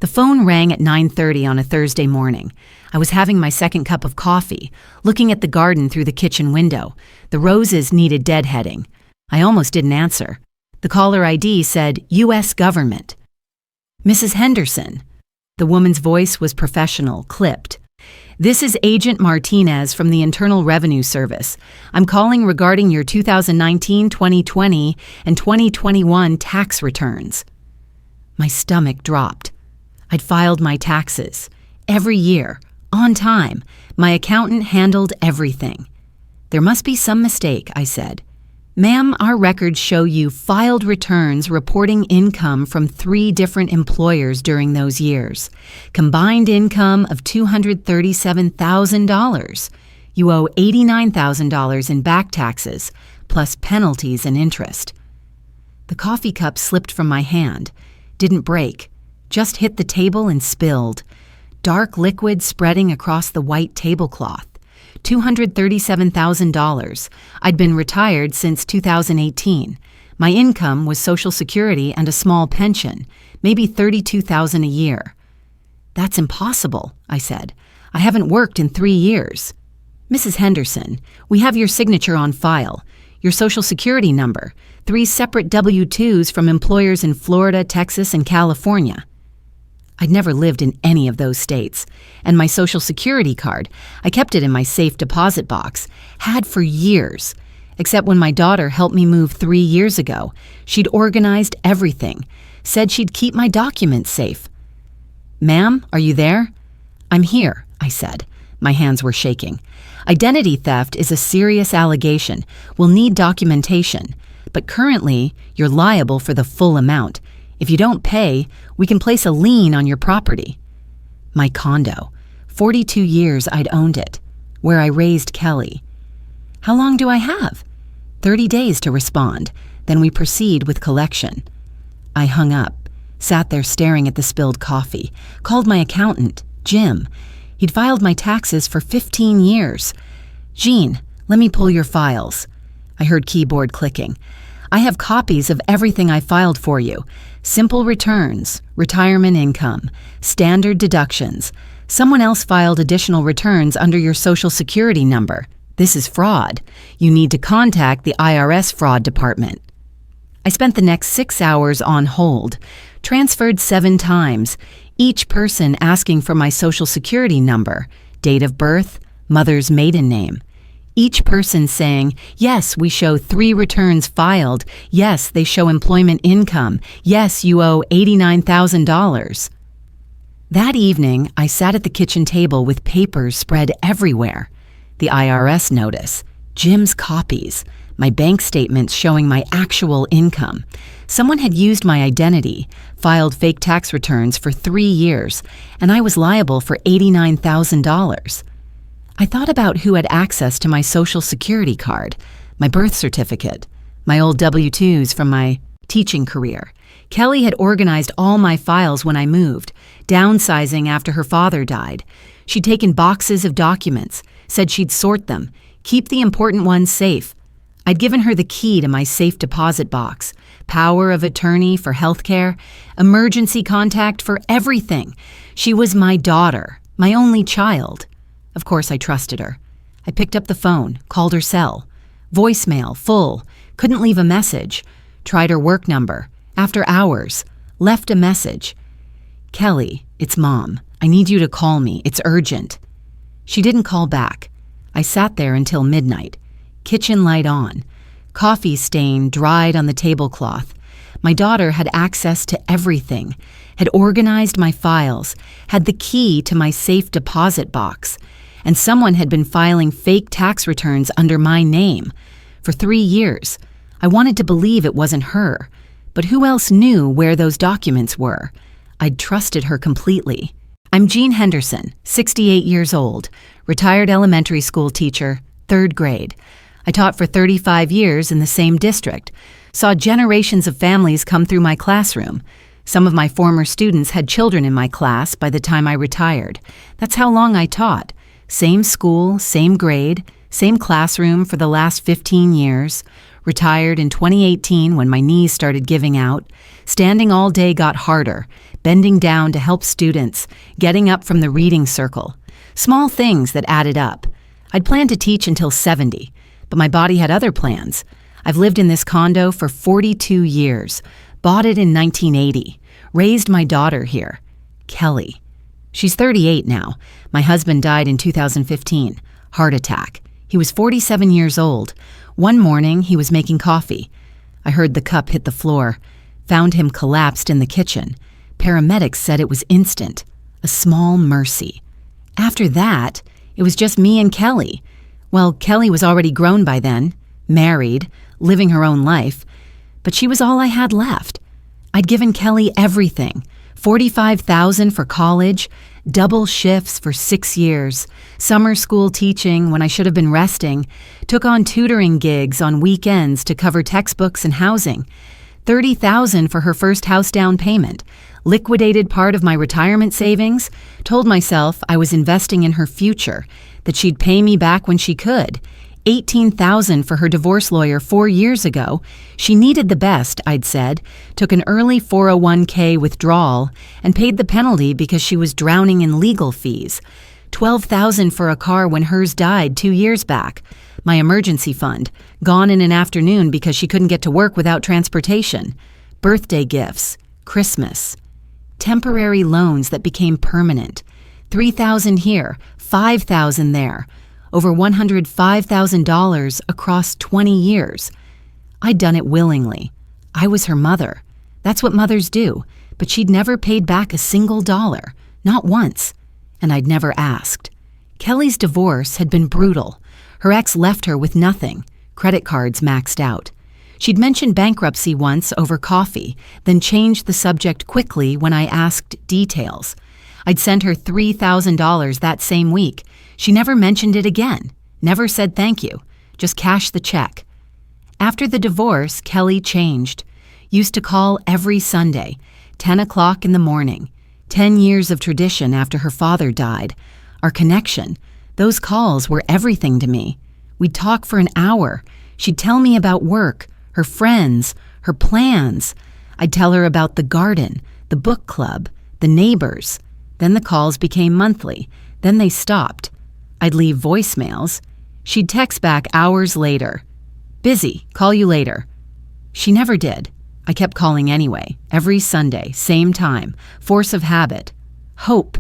The phone rang at 9:30 on a Thursday morning. I was having my second cup of coffee, looking at the garden through the kitchen window. The roses needed deadheading. I almost didn't answer. The caller ID said, U.S. Government. Mrs. Henderson. The woman's voice was professional, clipped. This is Agent Martinez from the Internal Revenue Service. I'm calling regarding your 2019, 2020, and 2021 tax returns. My stomach dropped. I'd filed my taxes. Every year. On time. My accountant handled everything. There must be some mistake, I said. Ma'am, our records show you filed returns reporting income from 3 different employers during those years. Combined income of $237,000. You owe $89,000 in back taxes, plus penalties and interest. The coffee cup slipped from my hand. Didn't break. Just hit the table and spilled. Dark liquid spreading across the white tablecloth. $237,000. I'd been retired since 2018. My income was Social Security and a small pension, maybe $32,000 a year. That's impossible, I said. I haven't worked in 3 years. Mrs. Henderson, we have your signature on file, your Social Security number, 3 separate W-2s from employers in Florida, Texas, and California. I'd never lived in any of those states, and my Social Security card, I kept it in my safe deposit box, had for years, except when my daughter helped me move 3 years ago. She'd organized everything, said she'd keep my documents safe. Ma'am, are you there? I'm here, I said. My hands were shaking. Identity theft is a serious allegation. We'll need documentation, but currently you're liable for the full amount. If you don't pay, we can place a lien on your property. My condo. 42 years I'd owned it, where I raised Kelly. How long do I have? 30 days to respond. Then we proceed with collection. I hung up, sat there staring at the spilled coffee, called my accountant, Jim. He'd filed my taxes for 15 years. Jean, let me pull your files. I heard keyboard clicking. I have copies of everything I filed for you. Simple returns, retirement income, standard deductions. Someone else filed additional returns under your Social Security number. This is fraud. You need to contact the IRS fraud department. I spent the next 6 hours on hold, transferred 7 times, each person asking for my Social Security number, date of birth, mother's maiden name. Each person saying, yes, we show 3 returns filed. Yes, they show employment income. Yes, you owe $89,000. That evening, I sat at the kitchen table with papers spread everywhere. The IRS notice, Jim's copies, my bank statements showing my actual income. Someone had used my identity, filed fake tax returns for 3 years, and I was liable for $89,000. I thought about who had access to my Social Security card, my birth certificate, my old W-2s from my teaching career. Kelly had organized all my files when I moved, downsizing after her father died. She'd taken boxes of documents, said she'd sort them, keep the important ones safe. I'd given her the key to my safe deposit box, power of attorney for healthcare, emergency contact for everything. She was my daughter, my only child. Of course, I trusted her. I picked up the phone, called her cell. Voicemail, full, couldn't leave a message. Tried her work number. After hours, left a message. Kelly, it's Mom. I need you to call me. It's urgent. She didn't call back. I sat there until midnight. Kitchen light on. Coffee stain dried on the tablecloth. My daughter had access to everything, had organized my files, had the key to my safe deposit box. And someone had been filing fake tax returns under my name. For 3 years, I wanted to believe it wasn't her, but who else knew where those documents were? I'd trusted her completely. I'm Jean Henderson, 68 years old, retired elementary school teacher, 3rd grade. I taught for 35 years in the same district, saw generations of families come through my classroom. Some of my former students had children in my class by the time I retired. That's how long I taught. Same school, same grade, same classroom for the last 15 years. Retired in 2018 when my knees started giving out. Standing all day got harder, bending down to help students, getting up from the reading circle. Small things that added up. I'd planned to teach until 70, but my body had other plans. I've lived in this condo for 42 years, bought it in 1980, raised my daughter here, Kelly. She's 38 now. My husband died in 2015, heart attack. He was 47 years old. One morning, he was making coffee. I heard the cup hit the floor, found him collapsed in the kitchen. Paramedics said it was instant, a small mercy. After that, it was just me and Kelly. Well, Kelly was already grown by then, married, living her own life, but she was all I had left. I'd given Kelly everything, $45,000 for college, double shifts for 6 years, summer school teaching when I should have been resting, took on tutoring gigs on weekends to cover textbooks and housing, $30,000 for her first house down payment, liquidated part of my retirement savings, told myself I was investing in her future, that she'd pay me back when she could, $18,000 for her divorce lawyer 4 years ago. She needed the best, I'd said, took an early 401k withdrawal and paid the penalty because she was drowning in legal fees, $12,000 for a car when hers died 2 years back, my emergency fund, gone in an afternoon because she couldn't get to work without transportation, birthday gifts, Christmas, temporary loans that became permanent, $3,000 here, $5,000 there, over $105,000 across 20 years. I'd done it willingly. I was her mother. That's what mothers do, but she'd never paid back a single dollar, not once, and I'd never asked. Kelly's divorce had been brutal. Her ex left her with nothing, credit cards maxed out. She'd mentioned bankruptcy once over coffee, then changed the subject quickly when I asked details. I'd sent her $3,000 that same week. She never mentioned it again, never said thank you, just cashed the check. After the divorce, Kelly changed. Used to call every Sunday, 10 o'clock in the morning. 10 years of tradition after her father died. Our connection, those calls were everything to me. We'd talk for an hour. She'd tell me about work, her friends, her plans. I'd tell her about the garden, the book club, the neighbors. Then the calls became monthly. Then they stopped. I'd leave voicemails. She'd text back hours later. Busy, call you later. She never did. I kept calling anyway, every Sunday, same time, force of habit. Hope,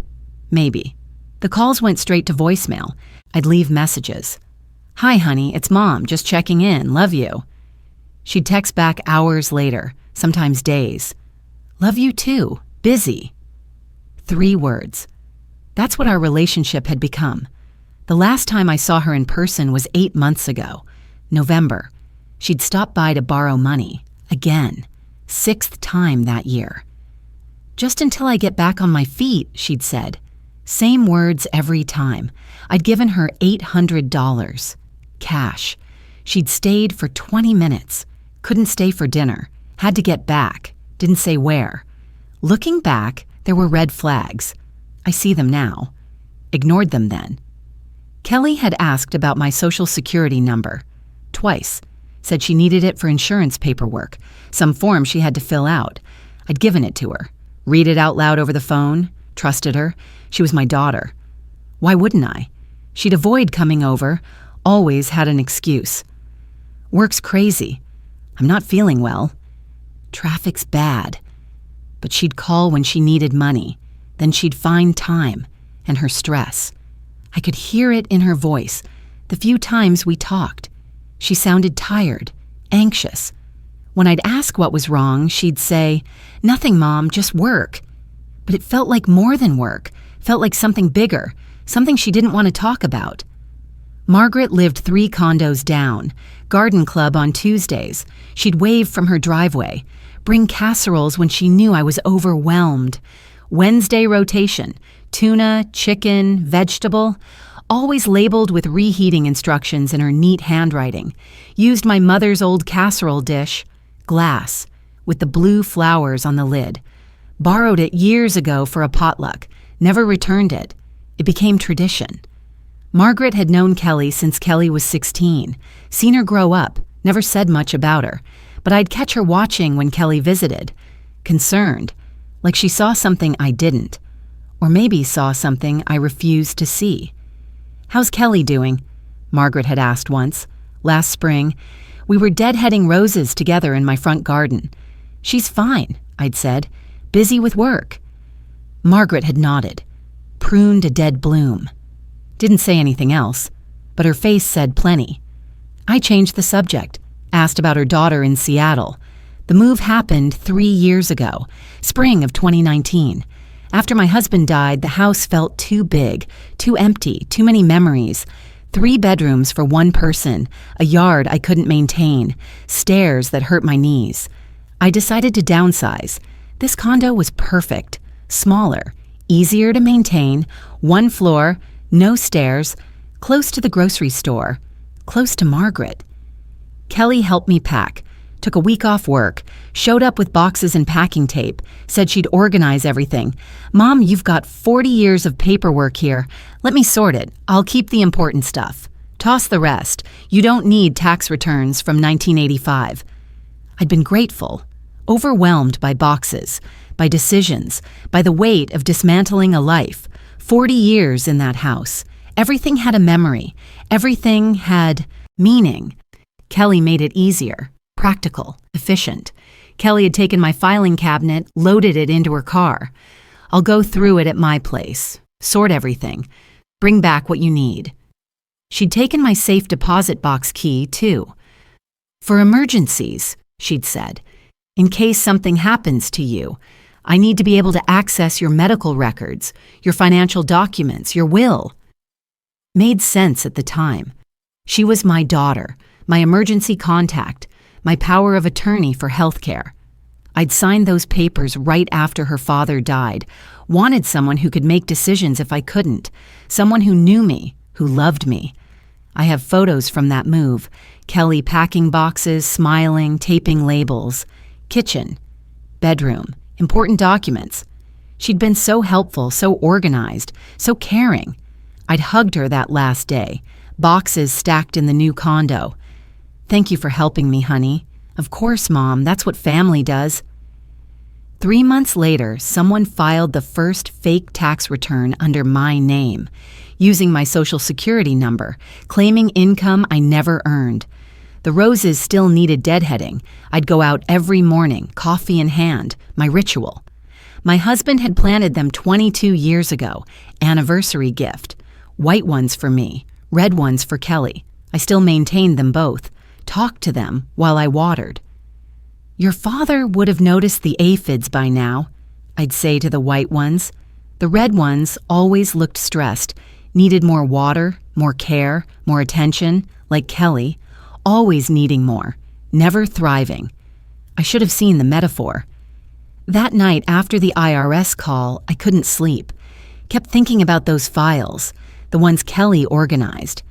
maybe. The calls went straight to voicemail. I'd leave messages. Hi, honey, it's Mom, just checking in, love you. She'd text back hours later, sometimes days. Love you too, busy. 3 words. That's what our relationship had become. The last time I saw her in person was 8 months ago, November. She'd stopped by to borrow money, again, 6th time that year. Just until I get back on my feet, she'd said. Same words every time. I'd given her $800, cash. She'd stayed for 20 minutes, couldn't stay for dinner, had to get back, didn't say where. Looking back, there were red flags. I see them now. Ignored them then. Kelly had asked about my Social Security number. Twice. Said she needed it for insurance paperwork, some form she had to fill out. I'd given it to her. Read it out loud over the phone. Trusted her. She was my daughter. Why wouldn't I? She'd avoid coming over. Always had an excuse. Work's crazy. I'm not feeling well. Traffic's bad. But she'd call when she needed money. Then she'd find time, and her stress. I could hear it in her voice, the few times we talked. She sounded tired, anxious. When I'd ask what was wrong, she'd say, "Nothing, Mom, just work." But it felt like more than work, felt like something bigger, something she didn't want to talk about. Margaret lived 3 condos down, garden club on Tuesdays. She'd wave from her driveway, bring casseroles when she knew I was overwhelmed. Wednesday rotation, tuna, chicken, vegetable, always labeled with reheating instructions in her neat handwriting. Used my mother's old casserole dish, glass, with the blue flowers on the lid. Borrowed it years ago for a potluck, never returned it. It became tradition. Margaret had known Kelly since Kelly was 16, seen her grow up, Never said much about her, but I'd catch her watching when Kelly visited, concerned, like she saw something I didn't, or maybe saw something I refused to see. "How's Kelly doing?" Margaret had asked once. Last spring, we were deadheading roses together in my front garden. "She's fine," I'd said, "busy with work." Margaret had nodded, pruned a dead bloom. Didn't say anything else, but her face said plenty. I changed the subject, asked about her daughter in Seattle. The move happened 3 years ago, spring of 2019. After my husband died, the house felt too big, too empty, too many memories. 3 bedrooms for one person, a yard I couldn't maintain, stairs that hurt my knees. I decided to downsize. This condo was perfect, smaller, easier to maintain, 1 floor, no stairs, close to the grocery store, close to Margaret. Kelly helped me pack, took a week off work, showed up with boxes and packing tape, said she'd organize everything. "Mom, you've got 40 years of paperwork here. Let me sort it. I'll keep the important stuff. Toss the rest. You don't need tax returns from 1985. I'd been grateful, overwhelmed by boxes, by decisions, by the weight of dismantling a life. 40 years in that house. Everything had a memory. Everything had meaning. Kelly made it easier, practical, efficient. Kelly had taken my filing cabinet, loaded it into her car. "I'll go through it at my place, sort everything, bring back what you need." She'd taken my safe deposit box key, too. "For emergencies," she'd said, "in case something happens to you, I need to be able to access your medical records, your financial documents, your will." Made sense at the time. She was my daughter, my emergency contact, my power of attorney for healthcare. I'd signed those papers right after her father died, wanted someone who could make decisions if I couldn't, someone who knew me, who loved me. I have photos from that move, Kelly packing boxes, smiling, taping labels, kitchen, bedroom, important documents. She'd been so helpful, so organized, so caring. I'd hugged her that last day, boxes stacked in the new condo. "Thank you for helping me, honey." "Of course, Mom, that's what family does." 3 months later, someone filed the first fake tax return under my name, using my Social Security number, claiming income I never earned. The roses still needed deadheading. I'd go out every morning, coffee in hand, my ritual. My husband had planted them 22 years ago, anniversary gift. White ones for me, red ones for Kelly. I still maintained them both, talked to them while I watered. "Your father would have noticed the aphids by now," I'd say to the white ones. The red ones always looked stressed, needed more water, more care, more attention, like Kelly, always needing more, never thriving. I should have seen the metaphor. That night after the IRS call, I couldn't sleep. Kept thinking about those files, the ones Kelly organized.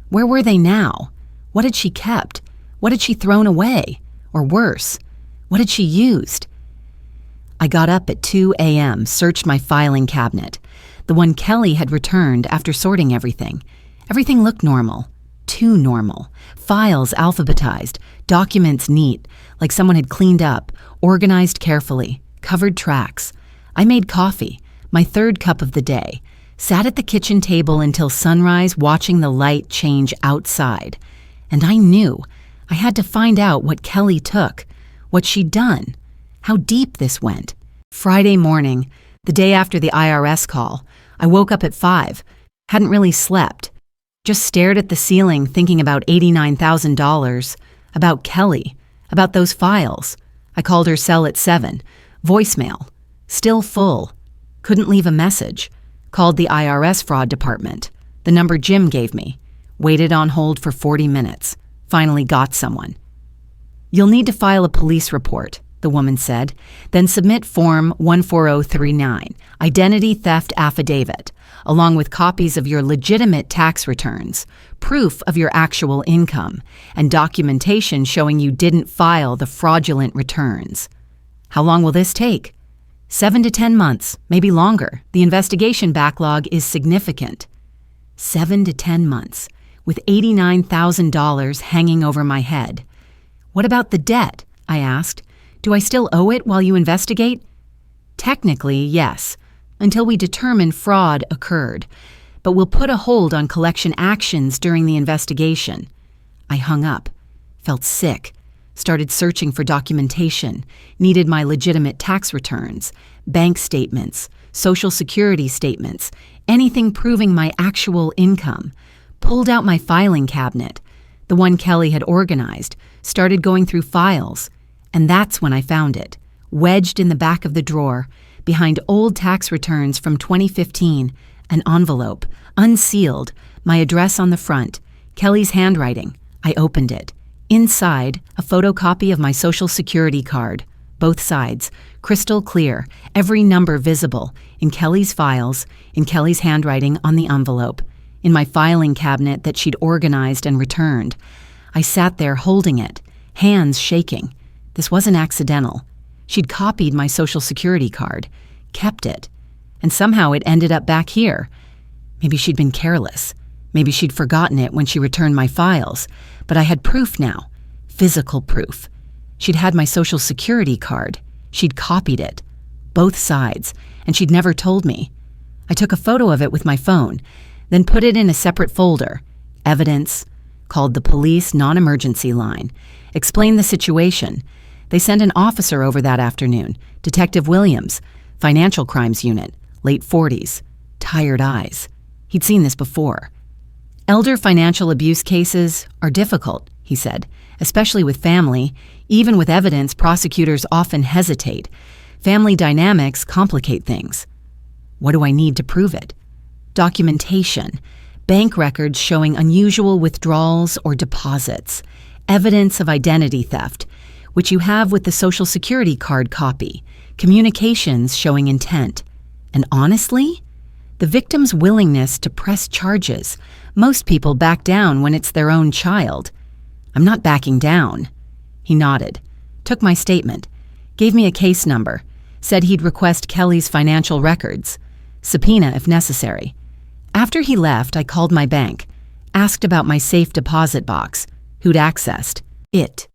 Where were they now? What had she kept? What had she thrown away? Or worse, what had she used? I got up at 2 a.m., searched my filing cabinet, the one Kelly had returned after sorting everything. Everything looked normal, too normal. Files alphabetized, documents neat, like someone had cleaned up, organized carefully, covered tracks. I made coffee, my 3rd cup of the day, sat at the kitchen table until sunrise watching the light change outside. And I knew I had to find out what Kelly took, what she'd done, how deep this went. Friday morning, the day after the IRS call, I woke up at 5, hadn't really slept, just stared at the ceiling thinking about $89,000, about Kelly, about those files. I called her cell at 7, voicemail, still full, couldn't leave a message. Called the IRS fraud department, the number Jim gave me, waited on hold for 40 minutes, finally got someone. "You'll need to file a police report," the woman said, "then submit Form 14039, Identity Theft Affidavit, along with copies of your legitimate tax returns, proof of your actual income, and documentation showing you didn't file the fraudulent returns." "How long will this take?" 7 to 10 months, maybe longer. The investigation backlog is significant. 7 to 10 months, with $89,000 hanging over my head. What about the debt? I asked. Do I still owe it while you investigate? Technically, yes, until we determine fraud occurred, but we'll put a hold on collection actions during the investigation. I hung up, felt sick, started searching for documentation, needed my legitimate tax returns, bank statements, Social Security statements, anything proving my actual income, pulled out my filing cabinet, the one Kelly had organized, started going through files, and that's when I found it, wedged in the back of the drawer, behind old tax returns from 2015, an envelope, unsealed, my address on the front, Kelly's handwriting. I opened it. Inside, a photocopy of my Social Security card, both sides, crystal clear, every number visible, in Kelly's files, in Kelly's handwriting on the envelope, in my filing cabinet that she'd organized and returned. I sat there holding it, hands shaking. This wasn't accidental. She'd copied my Social Security card, kept it, and somehow it ended up back here. Maybe she'd been careless. Maybe she'd forgotten it when she returned my files. But I had proof now, physical proof. She'd had my Social Security card. She'd copied it, both sides, and she'd never told me. I took a photo of it with my phone, then put it in a separate folder, evidence, called the police non-emergency line, explained the situation. They sent an officer over that afternoon, Detective Williams, Financial Crimes Unit, late 40s, tired eyes. He'd seen this before. Elder financial abuse cases are difficult, he said, especially with family. Even with evidence, prosecutors often hesitate. Family dynamics complicate things. What do I need to prove it? Documentation, bank records showing unusual withdrawals or deposits, evidence of identity theft, which you have with the Social Security card copy, communications showing intent. And honestly, the victim's willingness to press charges. Most people back down when it's their own child. I'm not backing down. He nodded, took my statement, gave me a case number, said he'd request Kelly's financial records, subpoena if necessary. After he left, I called my bank, asked about my safe deposit box, who'd accessed it.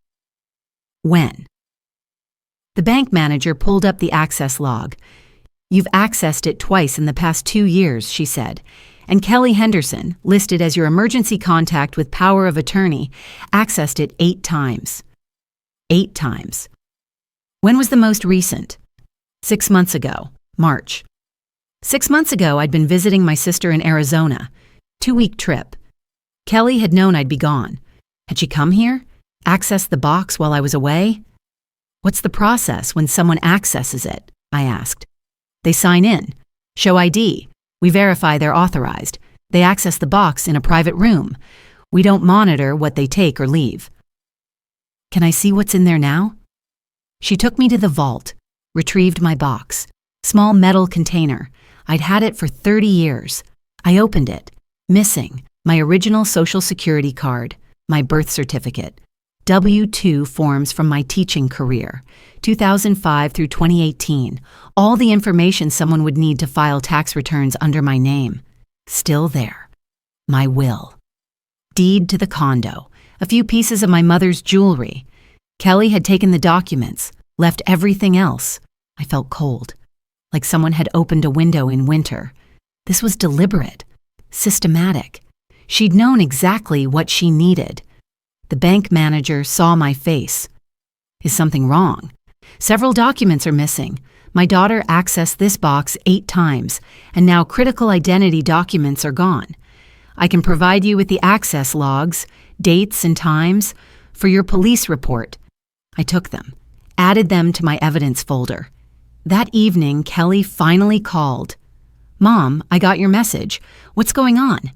When? The bank manager pulled up the access log. You've accessed it twice in the past 2 years, she said, and Kelly Henderson, listed as your emergency contact with power of attorney, accessed it 8 times. 8 times. When was the most recent? 6 months ago, March. 6 months ago, I'd been visiting my sister in Arizona, 2-week trip. Kelly had known I'd be gone. Had she come here? Accessed the box while I was away? What's the process when someone accesses it? I asked. They sign in, show ID. We verify they're authorized. They access the box in a private room. We don't monitor what they take or leave. Can I see what's in there now? She took me to the vault, retrieved my box. Small metal container. I'd had it for 30 years. I opened it. Missing my original Social Security card, my birth certificate, W-2 forms from my teaching career, 2005 through 2018, all the information someone would need to file tax returns under my name. Still there. My will. Deed to the condo, a few pieces of my mother's jewelry. Kelly had taken the documents, left everything else. I felt cold, like someone had opened a window in winter. This was deliberate, systematic. She'd known exactly what she needed. The bank manager saw my face. Is something wrong? Several documents are missing. My daughter accessed this box 8 times, and now critical identity documents are gone. I can provide you with the access logs, dates and times, for your police report. I took them, added them to my evidence folder. That evening, Kelly finally called. Mom, I got your message. What's going on?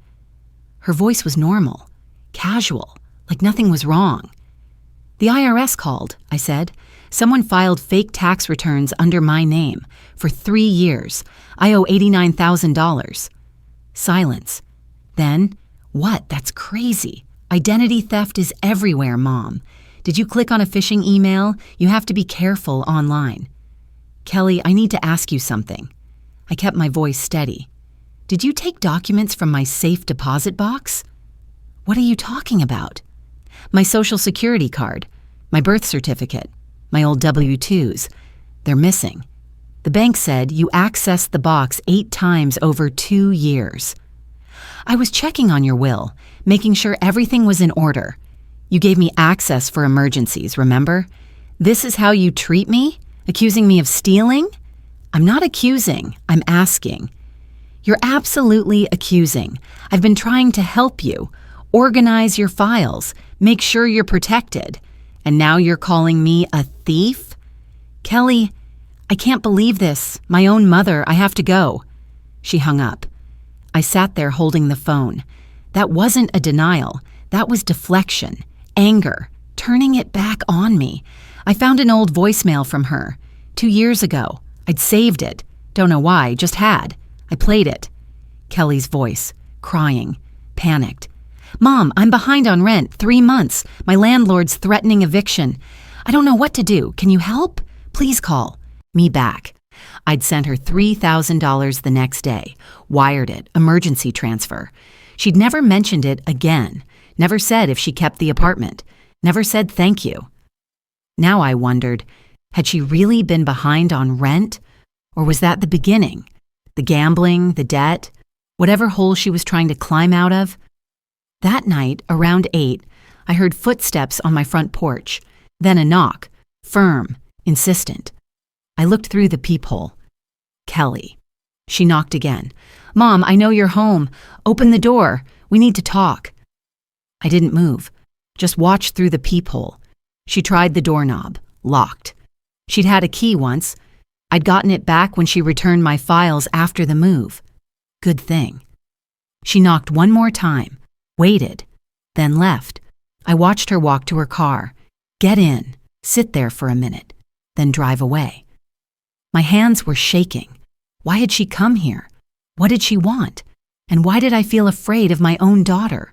Her voice was normal, casual, like nothing was wrong. The IRS called, I said. Someone filed fake tax returns under my name for 3 years. I owe $89,000. Silence. Then, what? That's crazy. Identity theft is everywhere, Mom. Did you click on a phishing email? You have to be careful online. Kelly, I need to ask you something. I kept my voice steady. Did you take documents from my safe deposit box? What are you talking about? My Social Security card. My birth certificate, my old W-2s, they're missing. The bank said you accessed the box 8 times over 2 years. I was checking on your will, making sure everything was in order. You gave me access for emergencies, remember? This is how you treat me? Accusing me of stealing? I'm not accusing, I'm asking. You're absolutely accusing. I've been trying to help you, organize your files, make sure you're protected. And now you're calling me a thief? Kelly, I can't believe this. My own mother, I have to go. She hung up. I sat there holding the phone. That wasn't a denial. That was deflection, anger, turning it back on me. I found an old voicemail from her. 2 years ago. I'd saved it. Don't know why, just had. I played it. Kelly's voice, crying, panicked. Mom, I'm behind on rent, 3 months. My landlord's threatening eviction. I don't know what to do. Can you help? Please call. Me back. I'd sent her $3,000 the next day, wired it, emergency transfer. She'd never mentioned it again, never said if she kept the apartment, never said thank you. Now I wondered, had she really been behind on rent? Or was that the beginning? The gambling, the debt, whatever hole she was trying to climb out of? That night, around 8, I heard footsteps on my front porch, then a knock, firm, insistent. I looked through the peephole. Kelly. She knocked again. Mom, I know you're home. Open the door. We need to talk. I didn't move, just watched through the peephole. She tried the doorknob, locked. She'd had a key once. I'd gotten it back when she returned my files after the move. Good thing. She knocked one more time, waited, then left. I watched her walk to her car, get in, sit there for a minute, then drive away. My hands were shaking. Why had she come here? What did she want? And why did I feel afraid of my own daughter?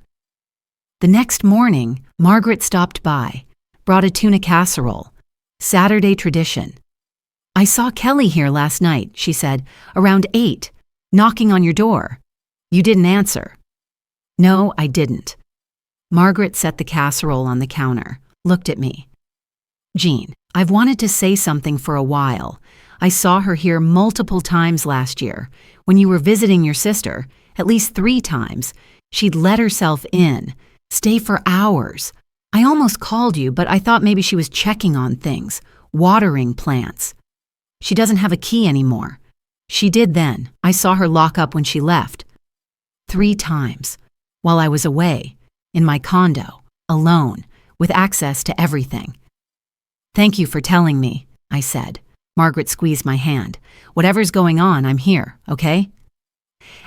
The next morning, Margaret stopped by, brought a tuna casserole. Saturday tradition. I saw Kelly here last night, she said, around 8, knocking on your door. You didn't answer. No, I didn't. Margaret set the casserole on the counter, looked at me. Jean, I've wanted to say something for a while. I saw her here multiple times last year. When you were visiting your sister, at least 3 times, she'd let herself in, stay for hours. I almost called you, but I thought maybe she was checking on things, watering plants. She doesn't have a key anymore. She did then. I saw her lock up when she left. 3 times, while I was away, in my condo, alone, with access to everything. Thank you for telling me, I said. Margaret squeezed my hand. Whatever's going on, I'm here, okay?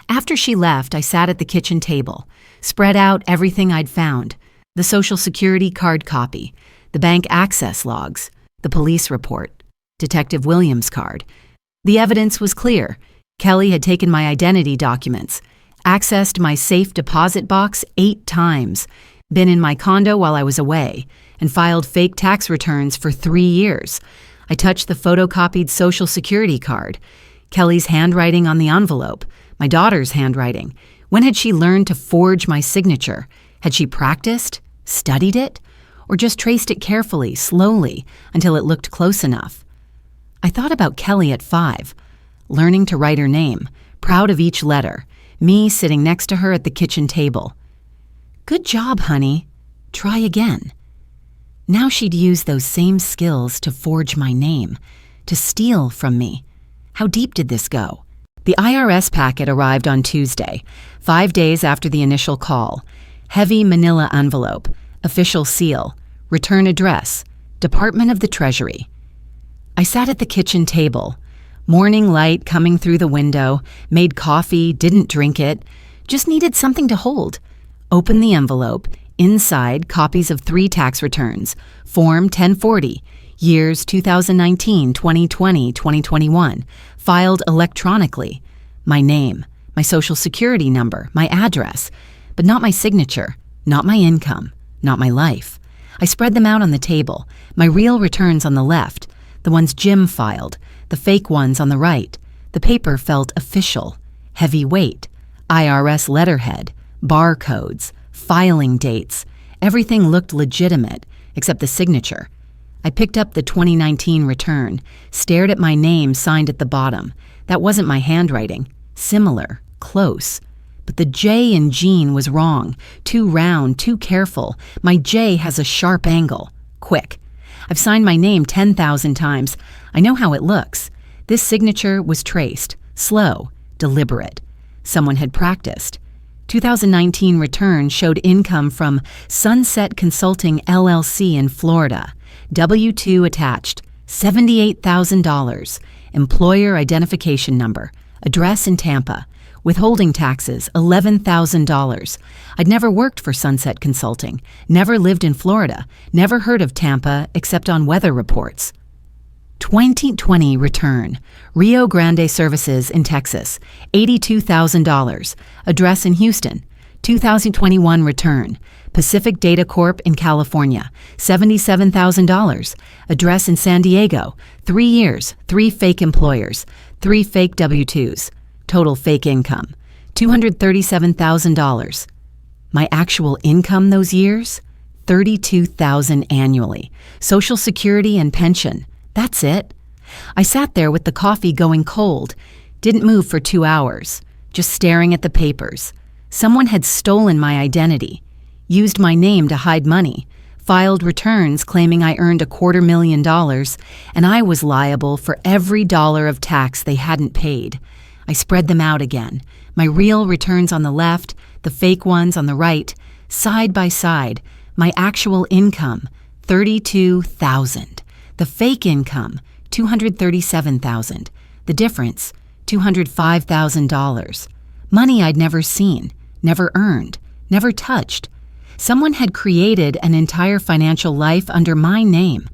After she left, I sat at the kitchen table, spread out everything I'd found. The Social Security card copy, the bank access logs, the police report, Detective Williams' card. The evidence was clear. Kelly had taken my identity documents, accessed my safe deposit box 8 times, been in my condo while I was away, and filed fake tax returns for 3 years. I touched the photocopied Social Security card, Kelly's handwriting on the envelope, my daughter's handwriting. When had she learned to forge my signature? Had she practiced, studied it, or just traced it carefully, slowly, until it looked close enough? I thought about Kelly at 5, learning to write her name, proud of each letter, me sitting next to her at the kitchen table. Good job, honey. Try again. Now she'd use those same skills to forge my name, to steal from me. How deep did this go? The IRS packet arrived on Tuesday, 5 days after the initial call. Heavy manila envelope, official seal, return address, Department of the Treasury. I sat at the kitchen table. Morning light coming through the window, made coffee, didn't drink it, just needed something to hold. Opened the envelope. Inside, copies of 3 tax returns, Form 1040, years 2019, 2020, 2021, filed electronically. My name, my Social Security number, my address, but not my signature, not my income, not my life. I spread them out on the table, my real returns on the left, the ones Jim filed, the fake ones on the right. The paper felt official, heavy weight, IRS letterhead, barcodes, filing dates. Everything looked legitimate, except the signature. I picked up the 2019 return, stared at my name signed at the bottom. That wasn't my handwriting. Similar, close. But the J in Jean was wrong. Too round, too careful. My J has a sharp angle. Quick. I've signed my name 10,000 times. I know how it looks. This signature was traced. Slow, deliberate. Someone had practiced. 2019 return showed income from Sunset Consulting LLC in Florida. W-2 attached. $78,000. Employer identification number. Address in Tampa. Withholding taxes, $11,000. I'd never worked for Sunset Consulting, never lived in Florida, never heard of Tampa except on weather reports. 2020 return, Rio Grande Services in Texas, $82,000. Address in Houston. 2021 return, Pacific Data Corp in California, $77,000. Address in San Diego. 3 years, 3 fake employers, 3 fake W-2s. Total fake income, $237,000. My actual income those years? $32,000 annually. Social Security and pension. That's it. I sat there with the coffee going cold, didn't move for 2 hours, just staring at the papers. Someone had stolen my identity, used my name to hide money, filed returns claiming I earned $250,000, and I was liable for every dollar of tax they hadn't paid. I spread them out again, my real returns on the left, the fake ones on the right, side by side, my actual income, $32,000. The fake income, $237,000. The difference, $205,000. Money I'd never seen, never earned, never touched. Someone had created an entire financial life under my name.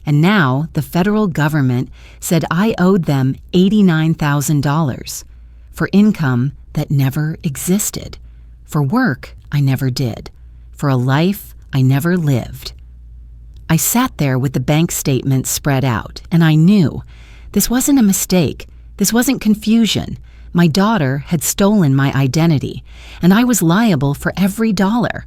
And now the federal government said I owed them $89,000 for income that never existed, for work I never did, for a life I never lived. I sat there with the bank statements spread out, and I knew this wasn't a mistake. This wasn't confusion. My daughter had stolen my identity, and I was liable for every dollar.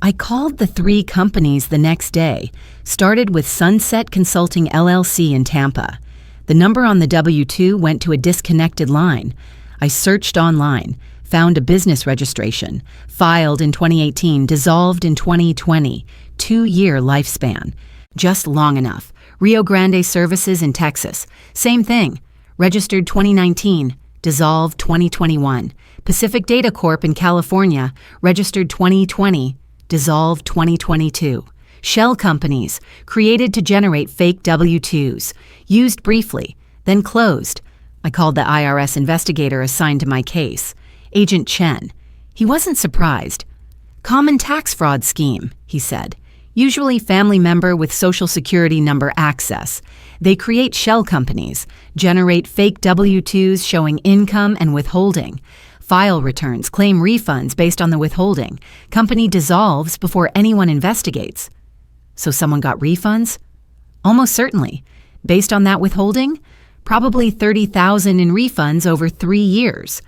I called the 3 companies the next day, started with Sunset Consulting LLC in Tampa. The number on the W-2 went to a disconnected line. I searched online, found a business registration, filed in 2018, dissolved in 2020, 2-year lifespan. Just long enough. Rio Grande Services in Texas, same thing. Registered 2019, dissolved 2021. Pacific Data Corp in California, registered 2020, dissolved 2022. Shell companies, created to generate fake W-2s, used briefly, then closed. I called the IRS investigator assigned to my case, Agent Chen. He wasn't surprised. Common tax fraud scheme, he said. Usually family member with Social Security number access. They create shell companies, generate fake W-2s showing income and withholding. File returns, claim refunds based on the withholding. Company dissolves before anyone investigates. So someone got refunds? Almost certainly. Based on that withholding? Probably $30,000 in refunds over 3 years.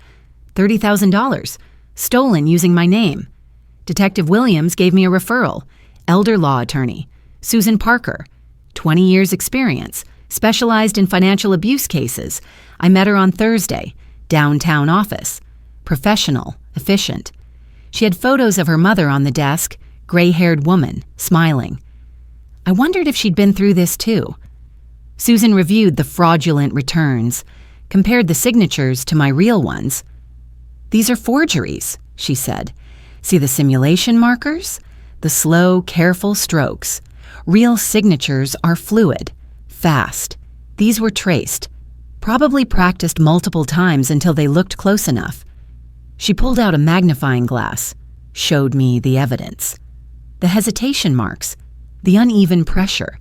$30,000. Stolen using my name. Detective Williams gave me a referral. Elder law attorney. Susan Parker. 20 years experience. Specialized in financial abuse cases. I met her on Thursday. Downtown office. Professional, efficient. She had photos of her mother on the desk, gray-haired woman, smiling. I wondered if she'd been through this too. Susan reviewed the fraudulent returns, compared the signatures to my real ones. These are forgeries, she said. See the simulation markers? The slow, careful strokes. Real signatures are fluid, fast. These were traced, probably practiced multiple times until they looked close enough. She pulled out a magnifying glass, showed me the evidence. The hesitation marks, the uneven pressure.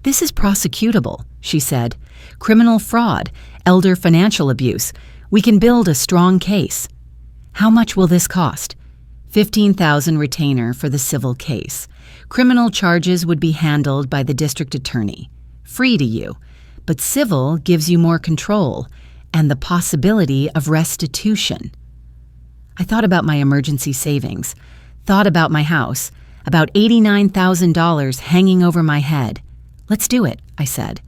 This is prosecutable, she said. Criminal fraud, elder financial abuse. We can build a strong case. How much will this cost? $15,000 retainer for the civil case. Criminal charges would be handled by the district attorney. Free to you. But civil gives you more control and the possibility of restitution. I thought about my emergency savings, thought about my house, about $89,000 hanging over my head. Let's do it, I said.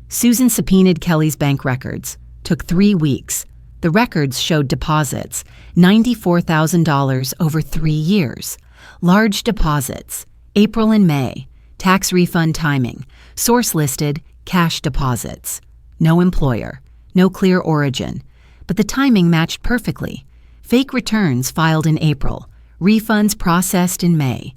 Susan subpoenaed Kelly's bank records. Took 3 weeks. The records showed deposits, $94,000 over 3 years. Large deposits, April and May. Tax refund timing. Source listed, cash deposits. No employer. No clear origin. But the timing matched perfectly. Fake returns filed in April. Refunds processed in May.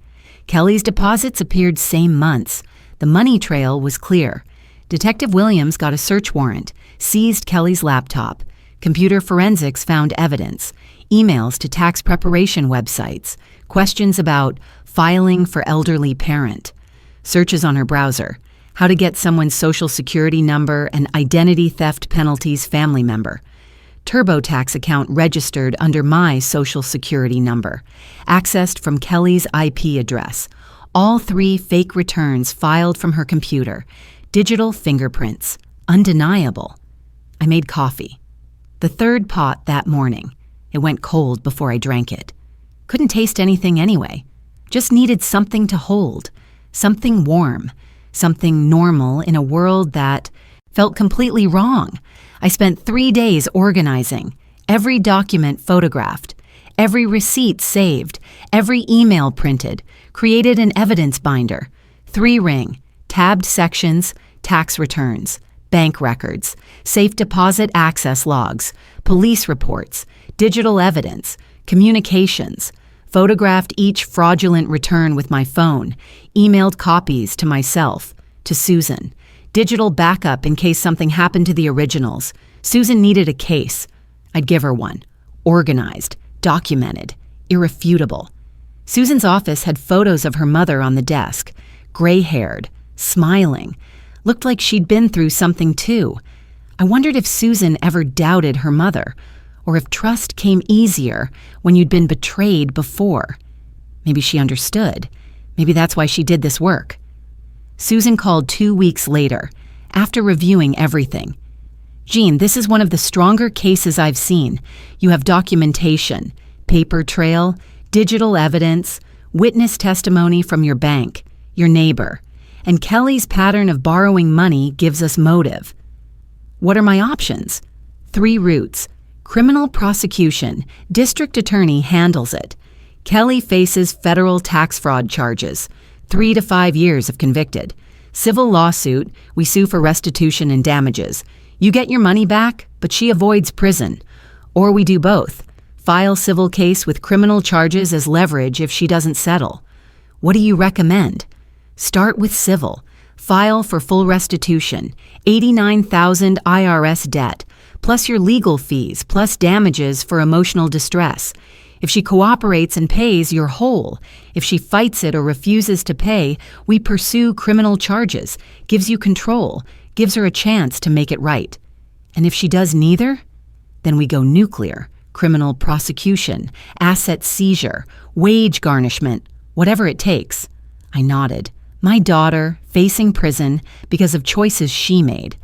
Kelly's deposits appeared same months. The money trail was clear. Detective Williams got a search warrant, seized Kelly's laptop. Computer forensics found evidence, emails to tax preparation websites, questions about filing for elderly parent, searches on her browser, how to get someone's social security number and identity theft penalties family member. TurboTax account registered under my social security number, accessed from Kelly's IP address. All 3 fake returns filed from her computer. Digital fingerprints. Undeniable. I made coffee. The 3rd pot that morning. It went cold before I drank it. Couldn't taste anything anyway. Just needed something to hold. Something warm. Something normal in a world that felt completely wrong. I spent 3 days organizing. Every document photographed. Every receipt saved. Every email printed. Created an evidence binder. 3-ring. Tabbed sections. Tax returns. Bank records, safe deposit access logs, police reports, digital evidence, communications, photographed each fraudulent return with my phone, emailed copies to myself, to Susan, digital backup in case something happened to the originals. Susan needed a case. I'd give her one. Organized, documented, irrefutable. Susan's office had photos of her mother on the desk, gray-haired, smiling. Looked like she'd been through something too. I wondered if Susan ever doubted her mother, or if trust came easier when you'd been betrayed before. Maybe she understood. Maybe that's why she did this work. Susan called 2 weeks later, after reviewing everything. Jean, this is one of the stronger cases I've seen. You have documentation, paper trail, digital evidence, witness testimony from your bank, your neighbor. And Kelly's pattern of borrowing money gives us motive. What are my options? 3 routes. Criminal prosecution. District attorney handles it. Kelly faces federal tax fraud charges. 3 to 5 years if convicted. Civil lawsuit. We sue for restitution and damages. You get your money back, but she avoids prison. Or we do both. File civil case with criminal charges as leverage if she doesn't settle. What do you recommend? Start with civil. File for full restitution, $89,000 IRS debt, plus your legal fees, plus damages for emotional distress. If she cooperates and pays, you're whole. If she fights it or refuses to pay, we pursue criminal charges, gives you control, gives her a chance to make it right. And if she does neither, then we go nuclear, criminal prosecution, asset seizure, wage garnishment, whatever it takes. I nodded. My daughter, facing prison because of choices she made.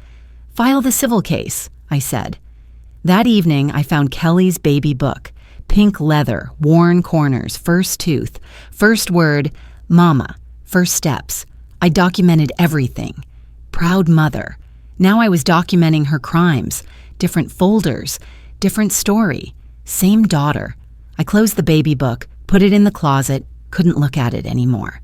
File the civil case, I said. That evening, I found Kelly's baby book. Pink leather, worn corners, first tooth, first word, mama, first steps. I documented everything. Proud mother. Now I was documenting her crimes. Different folders, different story. Same daughter. I closed the baby book, put it in the closet, couldn't look at it anymore.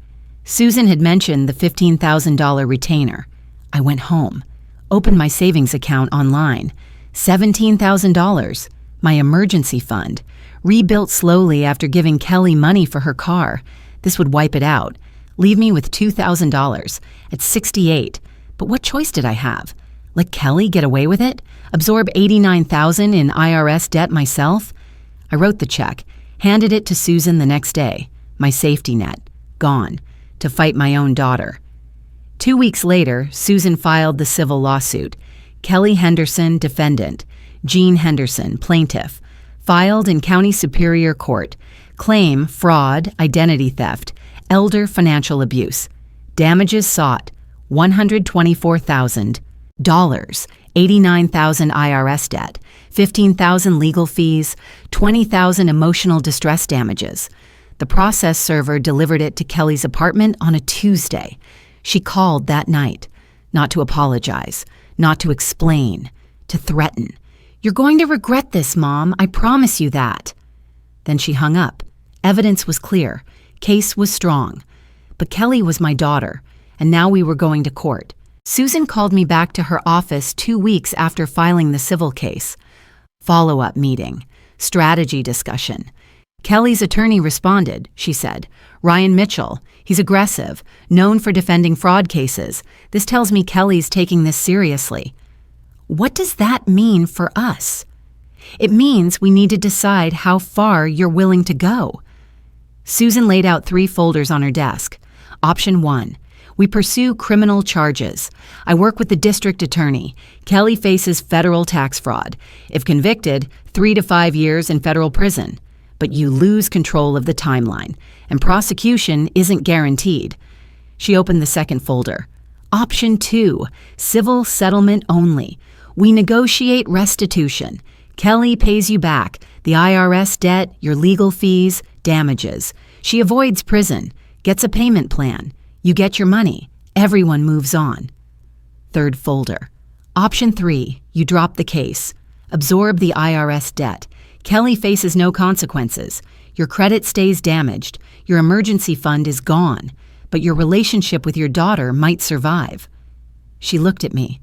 Susan had mentioned the $15,000 retainer. I went home, opened my savings account online. $17,000, my emergency fund, rebuilt slowly after giving Kelly money for her car. This would wipe it out, leave me with $2,000 at 68. But what choice did I have? Let Kelly get away with it? Absorb $89,000 in IRS debt myself? I wrote the check, handed it to Susan the next day. My safety net, gone. To fight my own daughter. 2 weeks later, Susan filed the civil lawsuit. Kelly Henderson, defendant. Jean Henderson, plaintiff. Filed in County Superior Court. Claim fraud, identity theft, elder financial abuse. Damages sought, $124,000. $89,000 IRS debt, $15,000 legal fees, $20,000 emotional distress damages. The process server delivered it to Kelly's apartment on a Tuesday. She called that night. not to apologize, not to explain, to threaten. "You're going to regret this, Mom. I promise you that." Then she hung up. Evidence was clear. Case was strong. But Kelly was my daughter, and now we were going to court. Susan called me back to her office 2 weeks after filing the civil case. Follow-up meeting. Strategy discussion. Kelly's attorney responded, she said. "Ryan Mitchell. He's aggressive, known for defending fraud cases. This tells me Kelly's taking this seriously." What does that mean for us? It means we need to decide how far you're willing to go. Susan laid out 3 folders on her desk. Option 1. We pursue criminal charges. I work with the district attorney. Kelly faces federal tax fraud. If convicted, 3 to 5 years in federal prison. But you lose control of the timeline, and prosecution isn't guaranteed. She opened the second folder. Option 2. Civil settlement only. We negotiate restitution. Kelly pays you back the IRS debt, your legal fees, damages. She avoids prison, gets a payment plan. You get your money. Everyone moves on. Third folder. Option 3. You drop the case. Absorb the IRS debt. Kelly faces no consequences. Your credit stays damaged. Your emergency fund is gone. But your relationship with your daughter might survive. She looked at me.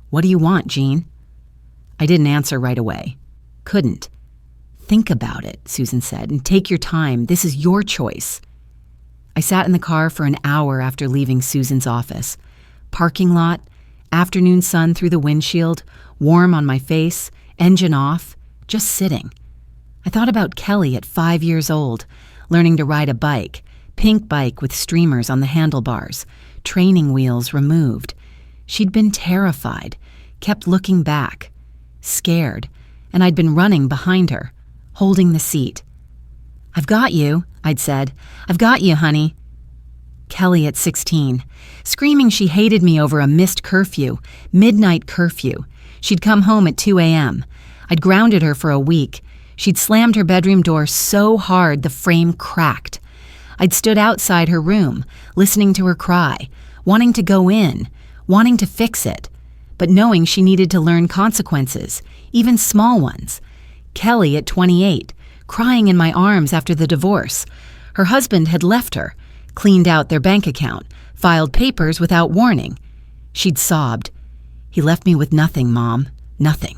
"What do you want, Jean?" I didn't answer right away. Couldn't. "Think about it," Susan said, "and take your time. This is your choice." I sat in the car for an hour after leaving Susan's office. Parking lot, afternoon sun through the windshield, warm on my face, engine off, just sitting. I thought about Kelly at 5 years old, learning to ride a bike, pink bike with streamers on the handlebars, training wheels removed. She'd been terrified, kept looking back, scared, and I'd been running behind her, holding the seat. "I've got you," I'd said. "I've got you, honey." Kelly at 16, screaming she hated me over a missed curfew, midnight curfew. She'd come home at 2 a.m. I'd grounded her for a week. She'd slammed her bedroom door so hard the frame cracked. I'd stood outside her room, listening to her cry, wanting to go in, wanting to fix it, but knowing she needed to learn consequences, even small ones. Kelly at 28, crying in my arms after the divorce. Her husband had left her, cleaned out their bank account, filed papers without warning. She'd sobbed. "He left me with nothing, Mom, nothing."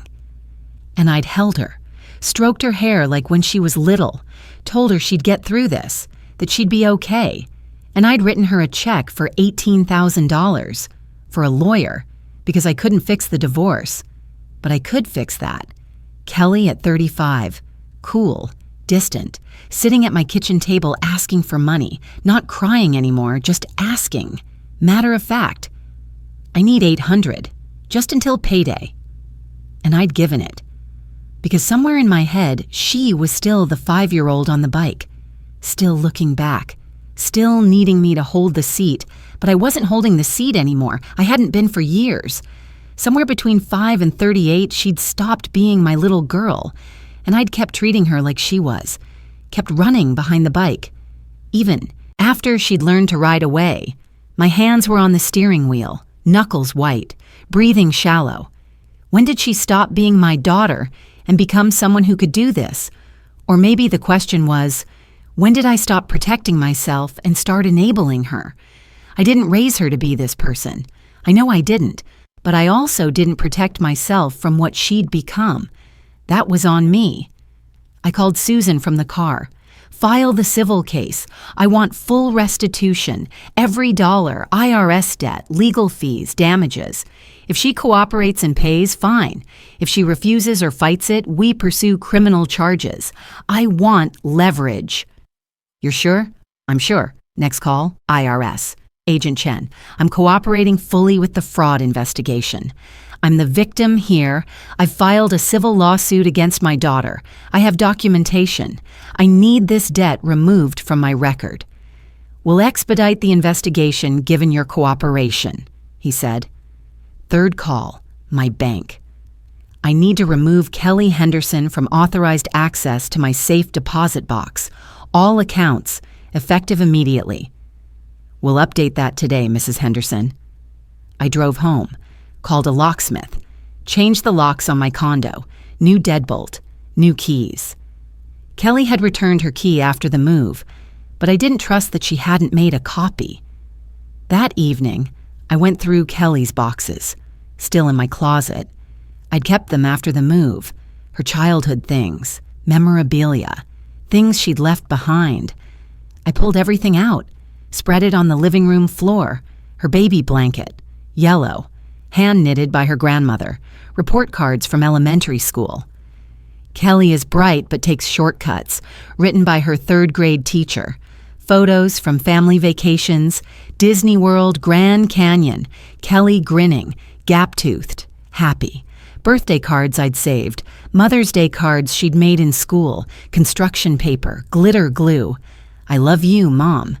And I'd held her, stroked her hair like when she was little, told her she'd get through this, that she'd be okay. And I'd written her a check for $18,000 for a lawyer because I couldn't fix the divorce. But I could fix that. Kelly at 35, cool, distant, sitting at my kitchen table asking for money, not crying anymore, just asking. Matter of fact, "I need $800, just until payday." And I'd given it. Because somewhere in my head, she was still the 5-year-old on the bike, still looking back, still needing me to hold the seat, but I wasn't holding the seat anymore. I hadn't been for years. Somewhere between 5 and 38, she'd stopped being my little girl, and I'd kept treating her like she was, kept running behind the bike. Even after she'd learned to ride away, my hands were on the steering wheel, knuckles white, breathing shallow. When did she stop being my daughter and become someone who could do this? Or maybe the question was, when did I stop protecting myself and start enabling her? I didn't raise her to be this person. I know I didn't, but I also didn't protect myself from what she'd become. That was on me. I called Susan from the car. "File the civil case. I want full restitution, every dollar, IRS debt, legal fees, damages. If she cooperates and pays, fine. If she refuses or fights it, we pursue criminal charges. I want leverage." "You're sure?" "I'm sure." Next call, IRS. "Agent Chen, I'm cooperating fully with the fraud investigation. I'm the victim here. I've filed a civil lawsuit against my daughter. I have documentation. I need this debt removed from my record. We'll expedite the investigation given your cooperation," he said. Third call, my bank. "I need to remove Kelly Henderson from authorized access to my safe deposit box. All accounts, effective immediately." "We'll update that today, Mrs. Henderson." I drove home, called a locksmith, changed the locks on my condo, new deadbolt, new keys. Kelly had returned her key after the move, but I didn't trust that she hadn't made a copy. That evening, I went through Kelly's boxes, still in my closet. I'd kept them after the move, her childhood things, memorabilia, things she'd left behind. I pulled everything out, spread it on the living room floor, her baby blanket, yellow, hand-knitted by her grandmother, report cards from elementary school. Kelly is bright but takes shortcuts, written by her third-grade teacher. Photos from family vacations, Disney World, Grand Canyon, Kelly grinning, gap-toothed, happy. Birthday cards I'd saved, Mother's Day cards she'd made in school, construction paper, glitter glue. I love you, Mom.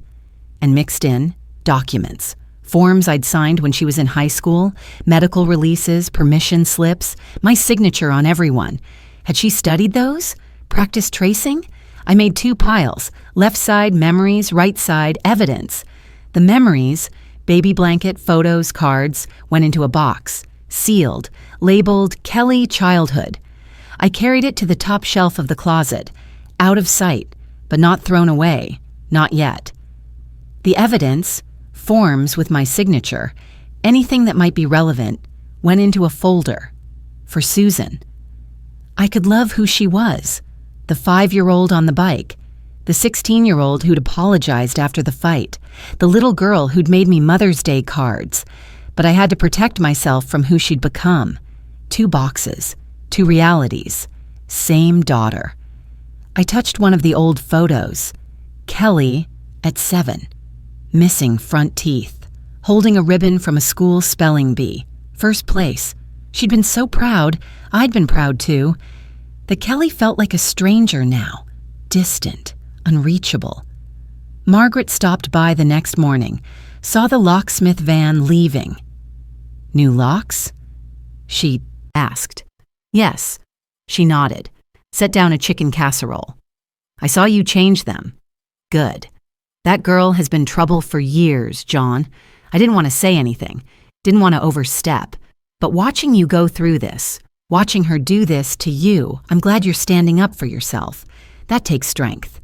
And mixed in, documents. Forms I'd signed when she was in high school, medical releases, permission slips, my signature on everyone. Had she studied those? Practiced tracing? I made 2 piles, left side memories, right side evidence. The memories, baby blanket, photos, cards, went into a box, sealed, labeled Kelly Childhood. I carried it to the top shelf of the closet, out of sight, but not thrown away, not yet. The evidence, forms with my signature, anything that might be relevant, went into a folder. For Susan. I could love who she was. The 5-year-old on the bike, the 16-year-old who'd apologized after the fight, the little girl who'd made me Mother's Day cards. But I had to protect myself from who she'd become. 2 boxes, 2 realities, same daughter. I touched one of the old photos. Kelly at 7, missing front teeth, holding a ribbon from a school spelling bee, first place. She'd been so proud, I'd been proud too. That Kelly felt like a stranger now, distant, unreachable. Margaret stopped by the next morning, saw the locksmith van leaving. New locks? She asked. Yes. She nodded, set down a chicken casserole. I saw you change them. Good. That girl has been trouble for years, John. I didn't want to say anything, didn't want to overstep. But watching you go through this, watching her do this to you, I'm glad you're standing up for yourself. That takes strength.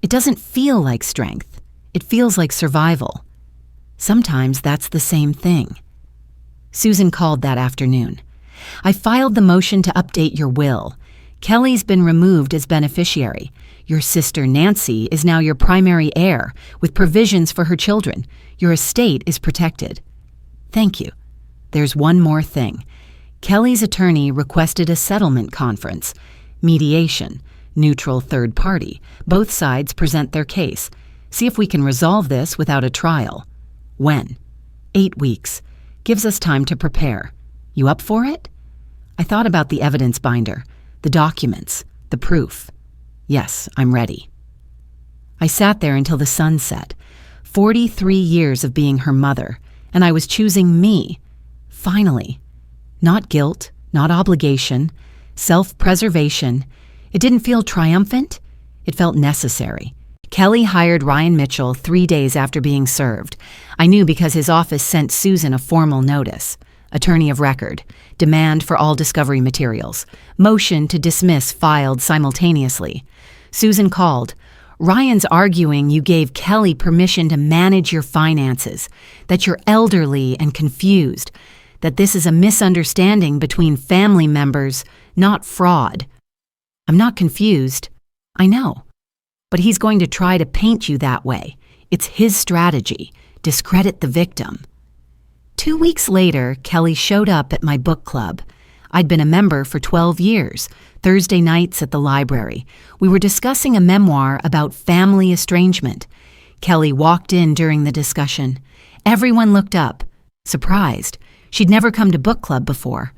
It doesn't feel like strength. It feels like survival. Sometimes that's the same thing. Susan called that afternoon. I filed the motion to update your will. Kelly's been removed as beneficiary. Your sister Nancy is now your primary heir, with provisions for her children. Your estate is protected. Thank you. There's one more thing. Kelly's attorney requested a settlement conference. Mediation. Neutral third party. Both sides present their case. See if we can resolve this without a trial. When? 8 weeks. Gives us time to prepare. You up for it? I thought about the evidence binder, the documents, the proof. Yes, I'm ready. I sat there until the sun set. 43 years of being her mother, and I was choosing me. Finally. Not guilt, not obligation, self-preservation. It didn't feel triumphant. It felt necessary. Kelly hired Ryan Mitchell 3 days after being served. I knew because his office sent Susan a formal notice. Attorney of record. Demand for all discovery materials. Motion to dismiss filed simultaneously. Susan called. Ryan's arguing you gave Kelly permission to manage your finances, that you're elderly and confused, that this is a misunderstanding between family members, not fraud. I'm not confused. I know. But he's going to try to paint you that way. It's his strategy. Discredit the victim. 2 weeks later, Kelly showed up at my book club. I'd been a member for 12 years, Thursday nights at the library. We were discussing a memoir about family estrangement. Kelly walked in during the discussion. Everyone looked up, surprised. She'd never come to book club before.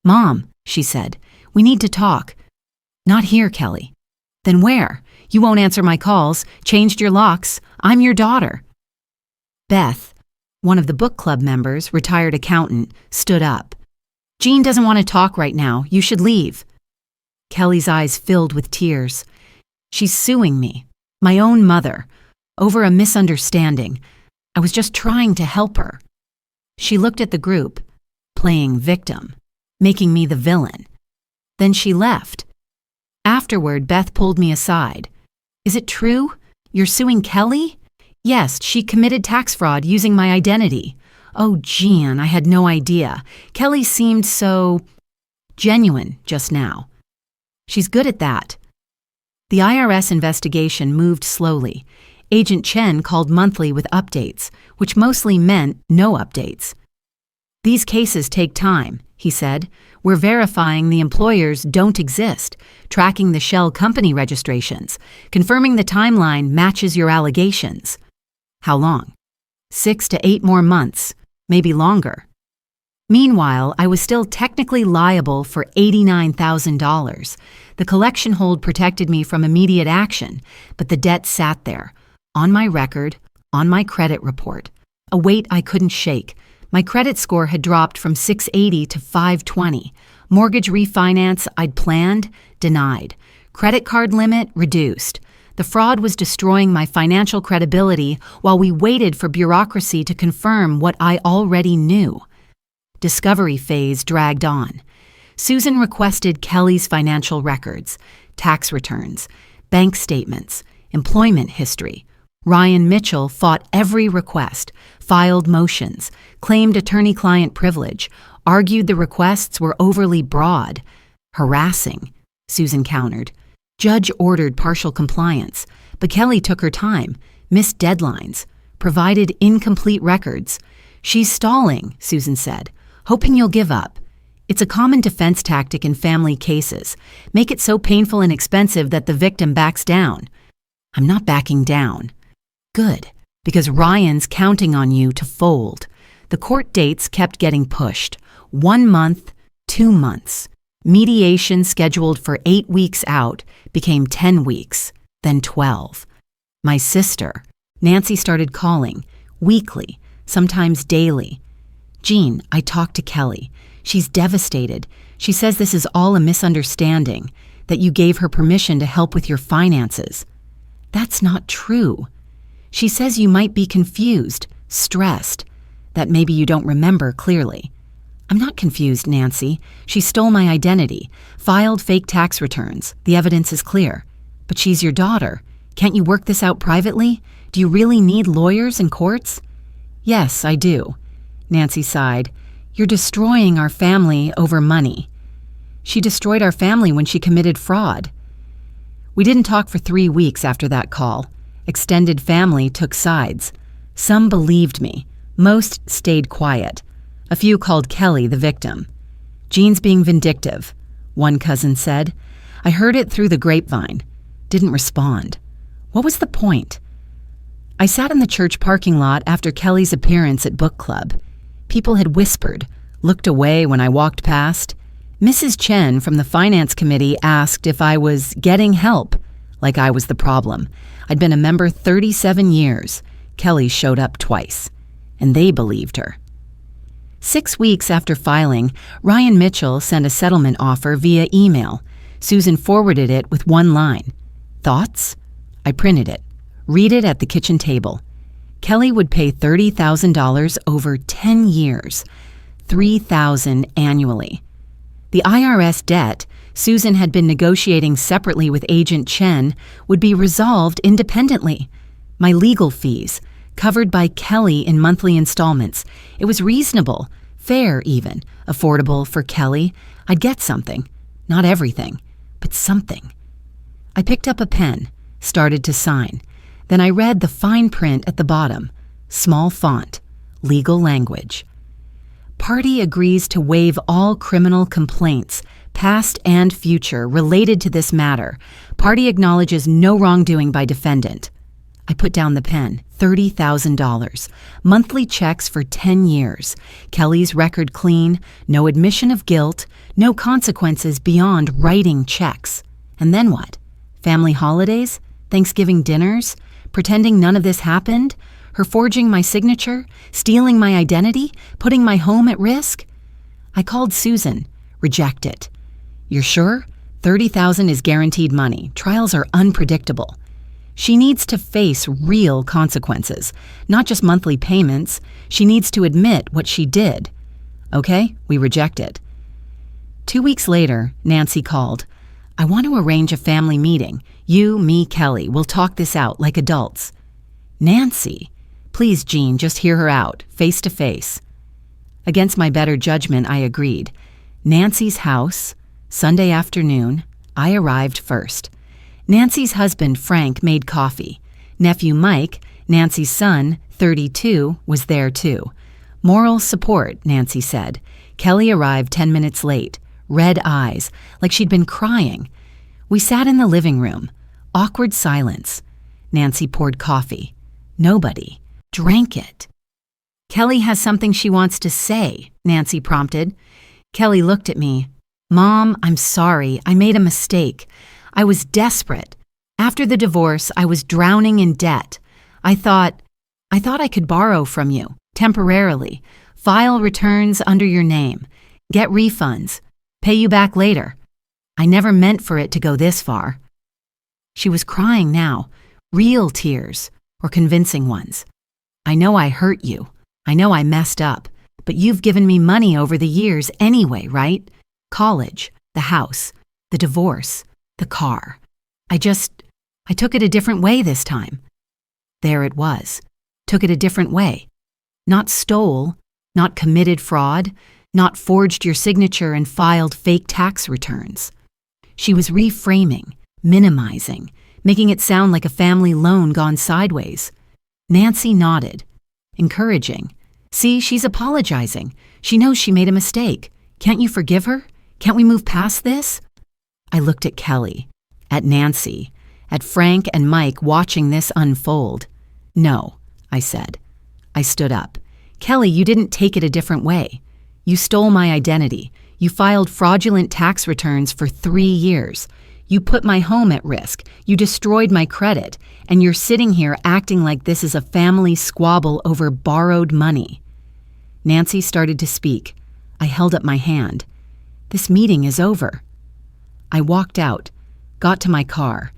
Mom, she said, we need to talk. Not here, Kelly. Then where? You won't answer my calls, changed your locks. I'm your daughter. Beth, one of the book club members, retired accountant, stood up. Jean doesn't want to talk right now. You should leave. Kelly's eyes filled with tears. She's suing me, my own mother, over a misunderstanding. I was just trying to help her. She looked at the group, playing victim, making me the villain. Then she left. Afterward, Beth pulled me aside. "Is it true? You're suing Kelly?" "Yes, she committed tax fraud using my identity." "Oh, Jean, I had no idea. Kelly seemed so genuine just now." "She's good at that." The IRS investigation moved slowly. Agent Chen called monthly with updates, which mostly meant no updates. "These cases take time," he said. "We're verifying the employers don't exist, tracking the shell company registrations, confirming the timeline matches your allegations." "How long?" 6 to 8 more months, maybe longer. Meanwhile, I was still technically liable for $89,000. The collection hold protected me from immediate action, but the debt sat there, on my record, on my credit report, a weight I couldn't shake. My credit score had dropped from 680 to 520. Mortgage refinance I'd planned, denied. Credit card limit, reduced. The fraud was destroying my financial credibility while we waited for bureaucracy to confirm what I already knew. Discovery phase dragged on. Susan requested Kelly's financial records, tax returns, bank statements, employment history. Ryan Mitchell fought every request, filed motions, claimed attorney-client privilege, argued the requests were overly broad. "Harassing," Susan countered. Judge ordered partial compliance, but Kelly took her time, missed deadlines, provided incomplete records. "She's stalling," Susan said, "hoping you'll give up. It's a common defense tactic in family cases. Make it so painful and expensive that the victim backs down." "I'm not backing down." "Good, because Ryan's counting on you to fold." The court dates kept getting pushed. 1 month, 2 months. Mediation scheduled for 8 weeks out became 10 weeks, then 12. My sister, Nancy, started calling, weekly, sometimes daily. "Jean, I talked to Kelly. She's devastated. She says this is all a misunderstanding, that you gave her permission to help with your finances." "That's not true. She says you might be confused, stressed, that maybe you don't remember clearly." "I'm not confused, Nancy. She stole my identity, filed fake tax returns. The evidence is clear. But she's your daughter. Can't you work this out privately? Do you really need lawyers and courts?" "Yes, I do." Nancy sighed. "You're destroying our family over money." "She destroyed our family when she committed fraud." We didn't talk for 3 weeks after that call. Extended family took sides. Some believed me. Most stayed quiet. A few called Kelly the victim. "Jean's being vindictive," one cousin said. I heard it through the grapevine. Didn't respond. What was the point? I sat in the church parking lot after Kelly's appearance at book club. People had whispered, looked away when I walked past. Mrs. Chen from the finance committee asked if I was getting help, like I was the problem. I'd been a member 37 years. Kelly showed up twice, and they believed her. 6 weeks after filing, Ryan Mitchell sent a settlement offer via email. Susan forwarded it with one line. "Thoughts?" I printed it. Read it at the kitchen table. Kelly would pay $30,000 over 10 years, $3,000 annually. The IRS debt Susan had been negotiating separately with Agent Chen would be resolved independently. My legal fees, covered by Kelly in monthly installments. It was reasonable, fair even, affordable for Kelly. I'd get something. Not everything, but something. I picked up a pen, started to sign. Then I read the fine print at the bottom, small font, legal language. Party agrees to waive all criminal complaints, past and future, related to this matter. Party acknowledges no wrongdoing by defendant. I put down the pen. $30,000. Monthly checks for 10 years. Kelly's record clean, no admission of guilt, no consequences beyond writing checks. And then what? Family holidays? Thanksgiving dinners? Pretending none of this happened? Her forging my signature? Stealing my identity? Putting my home at risk? I called Susan. Reject it. "You're sure? $30,000 is guaranteed money. Trials are unpredictable." She needs to face real consequences, not just monthly payments. She needs to admit what she did. Okay, we reject it. 2 weeks later, Nancy called. I want to arrange a family meeting. You, me, Kelly, we'll talk this out like adults. Nancy, please, Jean, just hear her out, face to face. Against my better judgment, I agreed. Nancy's house, Sunday afternoon. I arrived first. Nancy's husband, Frank, made coffee. Nephew Mike, Nancy's son, 32, was there too. Moral support, Nancy said. Kelly arrived 10 minutes late, red eyes, like she'd been crying. We sat in the living room. Awkward silence. Nancy poured coffee. Nobody drank it. Kelly has something she wants to say, Nancy prompted. Kelly looked at me. Mom, I'm sorry. I made a mistake. I was desperate. After the divorce, I was drowning in debt. I thought I could borrow from you, temporarily, file returns under your name, get refunds, pay you back later. I never meant for it to go this far. She was crying now, real tears, or convincing ones. I know I hurt you. I know I messed up, but you've given me money over the years anyway, right? College, the house, the divorce, the car. I took it a different way this time. There it was. Took it a different way. Not stole, not committed fraud, not forged your signature and filed fake tax returns. She was reframing, minimizing, making it sound like a family loan gone sideways. Nancy nodded, encouraging. See, she's apologizing. She knows she made a mistake. Can't you forgive her? Can't we move past this? I looked at Kelly, at Nancy, at Frank and Mike watching this unfold. No, I said. I stood up. Kelly, you didn't take it a different way. You stole my identity. You filed fraudulent tax returns for 3 years. You put my home at risk. You destroyed my credit. And you're sitting here acting like this is a family squabble over borrowed money. Nancy started to speak. I held up my hand. This meeting is over. I walked out, got to my car.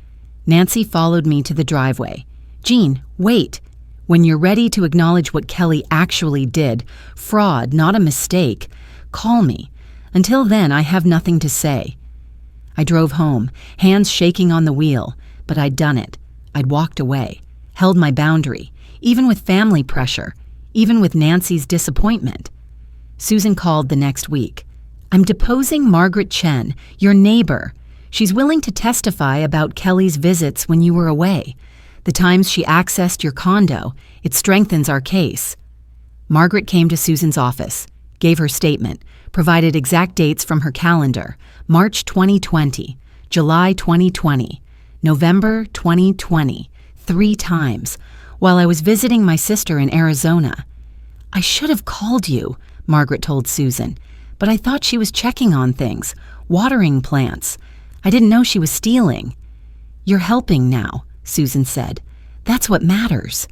Nancy followed me to the driveway. Jean, wait. When you're ready to acknowledge what Kelly actually did, fraud, not a mistake, call me. Until then, I have nothing to say. I drove home, hands shaking on the wheel, but I'd done it. I'd walked away, held my boundary, even with family pressure, even with Nancy's disappointment. Susan called the next week. I'm deposing Margaret Chen, your neighbor. She's willing to testify about Kelly's visits when you were away. The times she accessed your condo, it strengthens our case. Margaret came to Susan's office, gave her statement, provided exact dates from her calendar, March 2020, July 2020, November 2020, 3 times, while I was visiting my sister in Arizona. I should have called you, Margaret told Susan, but I thought she was checking on things, watering plants. I didn't know she was stealing. You're helping now, Susan said. That's what matters.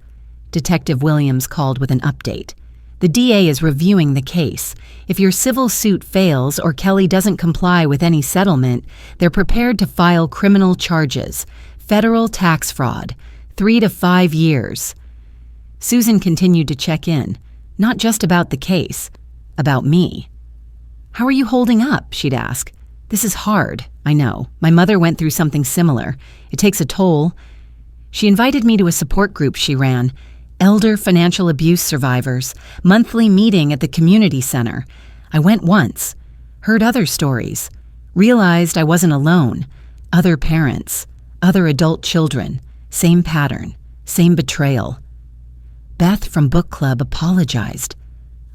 Detective Williams called with an update. The DA is reviewing the case. If your civil suit fails or Kelly doesn't comply with any settlement, they're prepared to file criminal charges. Federal tax fraud. 3 to 5 years. Susan continued to check in, not just about the case, about me. How are you holding up? She'd ask. This is hard, I know. My mother went through something similar. It takes a toll. She invited me to a support group she ran, Elder Financial Abuse Survivors, monthly meeting at the community center. I went once, heard other stories, realized I wasn't alone. Other parents, other adult children, same pattern, same betrayal. Beth from book club apologized.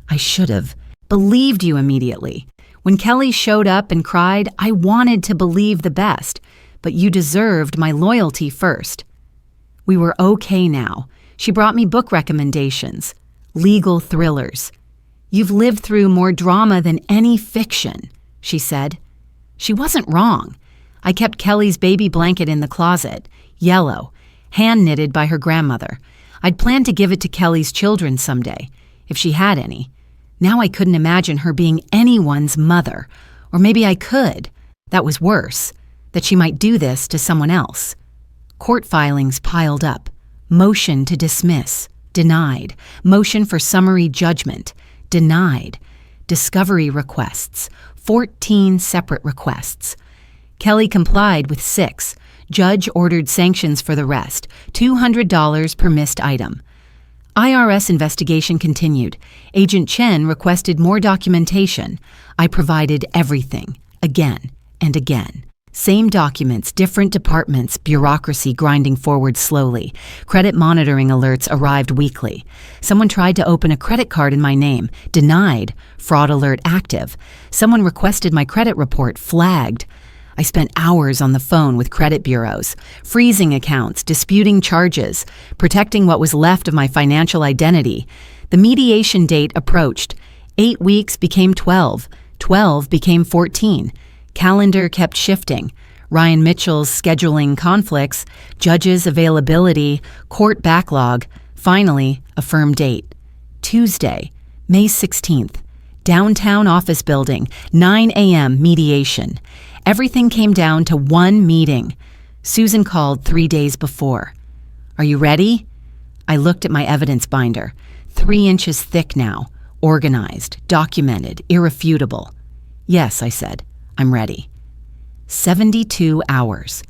I should have believed you immediately. When Kelly showed up and cried, I wanted to believe the best, but you deserved my loyalty first. We were okay now. She brought me book recommendations, legal thrillers. You've lived through more drama than any fiction, she said. She wasn't wrong. I kept Kelly's baby blanket in the closet, yellow, hand-knitted by her grandmother. I'd planned to give it to Kelly's children someday, if she had any. Now I couldn't imagine her being anyone's mother, or maybe I could. That was worse, that she might do this to someone else. Court filings piled up. Motion to dismiss. Denied. Motion for summary judgment. Denied. Discovery requests. 14 separate requests. Kelly complied with 6. Judge ordered sanctions for the rest, $200 per missed item. IRS investigation continued. Agent Chen requested more documentation. I provided everything, again and again. Same documents, different departments, bureaucracy grinding forward slowly. Credit monitoring alerts arrived weekly. Someone tried to open a credit card in my name. Denied. Fraud alert active. Someone requested my credit report. Flagged. I spent hours on the phone with credit bureaus, freezing accounts, disputing charges, protecting what was left of my financial identity. The mediation date approached. 8 weeks became 12. 12 became 14. Calendar kept shifting. Ryan Mitchell's scheduling conflicts, judges' availability, court backlog. Finally, a firm date. Tuesday, May 16th. Downtown office building, 9 a.m. mediation. Everything came down to one meeting. Susan called 3 days before. Are you ready? I looked at my evidence binder. 3 inches thick now. Organized, documented, irrefutable. Yes, I said. I'm ready. 72 hours.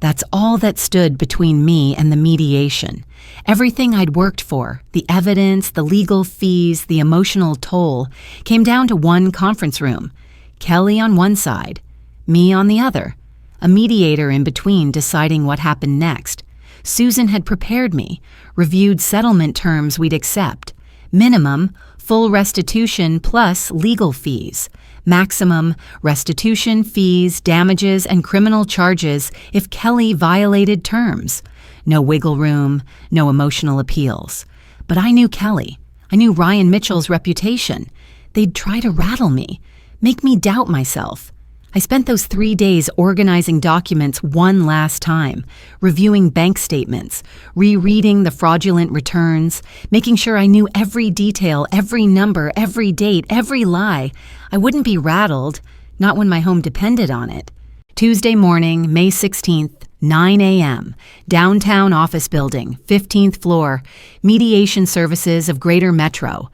That's all that stood between me and the mediation. Everything I'd worked for, the evidence, the legal fees, the emotional toll, came down to one conference room. Kelly on one side, me on the other, a mediator in between deciding what happened next. Susan had prepared me, reviewed settlement terms we'd accept. Minimum, full restitution plus legal fees. Maximum, restitution, fees, damages, and criminal charges if Kelly violated terms. No wiggle room, no emotional appeals. But I knew Kelly. I knew Ryan Mitchell's reputation. They'd try to rattle me, make me doubt myself. I spent those 3 days organizing documents one last time, reviewing bank statements, rereading the fraudulent returns, making sure I knew every detail, every number, every date, every lie. I wouldn't be rattled, not when my home depended on it. Tuesday morning, May 16th, 9 a.m., downtown office building, 15th floor, mediation services of Greater Metro.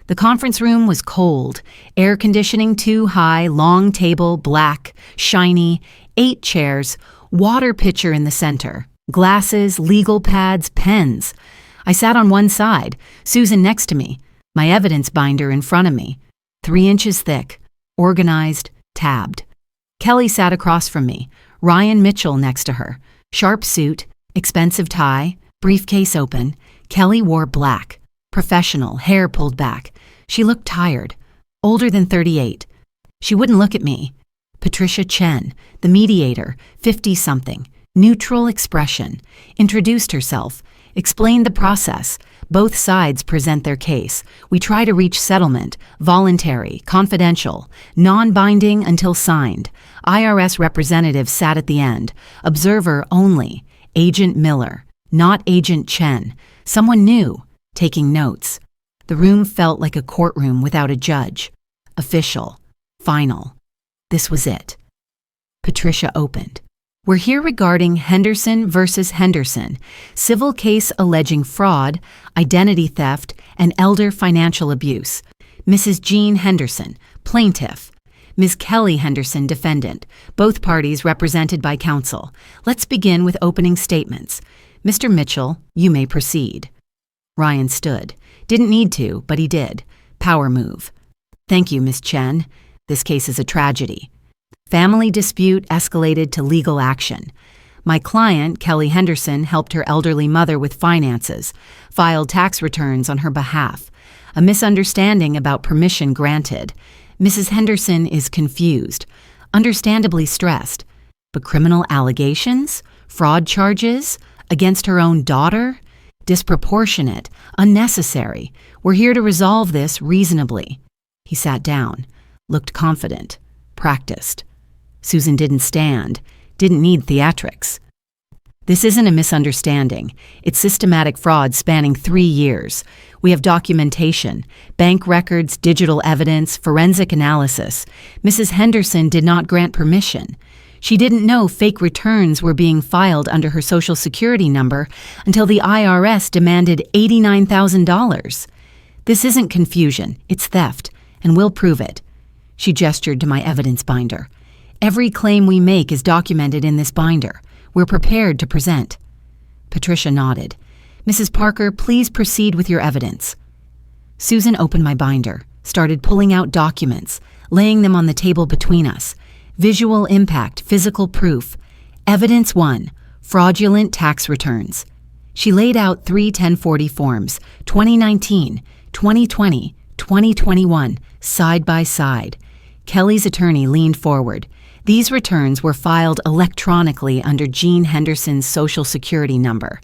The conference room was cold, air conditioning too high, long table, black, shiny, 8 chairs, water pitcher in the center, glasses, legal pads, pens. I sat on one side, Susan next to me, my evidence binder in front of me, 3 inches thick, organized, tabbed. Kelly sat across from me, Ryan Mitchell next to her, sharp suit, expensive tie, briefcase open. Kelly wore black, professional, hair pulled back. She looked tired, older than 38. She wouldn't look at me. Patricia Chen, the mediator, 50-something, neutral expression, introduced herself, explained the process. Both sides present their case. We try to reach settlement, voluntary, confidential, non-binding until signed. IRS representative sat at the end. Observer only. Agent Miller, not Agent Chen. Someone new, taking notes. The room felt like a courtroom without a judge. Official. Final. This was it. Patricia opened. We're here regarding Henderson versus Henderson, civil case alleging fraud, identity theft, and elder financial abuse. Mrs. Jean Henderson, plaintiff. Ms. Kelly Henderson, defendant. Both parties represented by counsel. Let's begin with opening statements. Mr. Mitchell, you may proceed. Ryan stood. Didn't need to, but he did. Power move. Thank you, Ms. Chen. This case is a tragedy. Family dispute escalated to legal action. My client, Kelly Henderson, helped her elderly mother with finances, filed tax returns on her behalf. A misunderstanding about permission granted. Mrs. Henderson is confused, understandably stressed. But criminal allegations? Fraud charges? Against her own daughter? Disproportionate, unnecessary. We're here to resolve this reasonably. He sat down, looked confident, practiced. Susan didn't stand, didn't need theatrics. This isn't a misunderstanding. It's systematic fraud spanning 3 years. We have documentation, bank records, digital evidence, forensic analysis. Mrs. Henderson did not grant permission. She didn't know fake returns were being filed under her Social Security number until the IRS demanded $89,000. This isn't confusion, it's theft, and we'll prove it. She gestured to my evidence binder. Every claim we make is documented in this binder. We're prepared to present. Patricia nodded. Mrs. Parker, please proceed with your evidence. Susan opened my binder, started pulling out documents, laying them on the table between us. Visual impact, physical proof. Evidence 1, fraudulent tax returns. She laid out 3 1040 forms, 2019, 2020, 2021, side by side. Kelly's attorney leaned forward. These returns were filed electronically under Jean Henderson's Social Security number.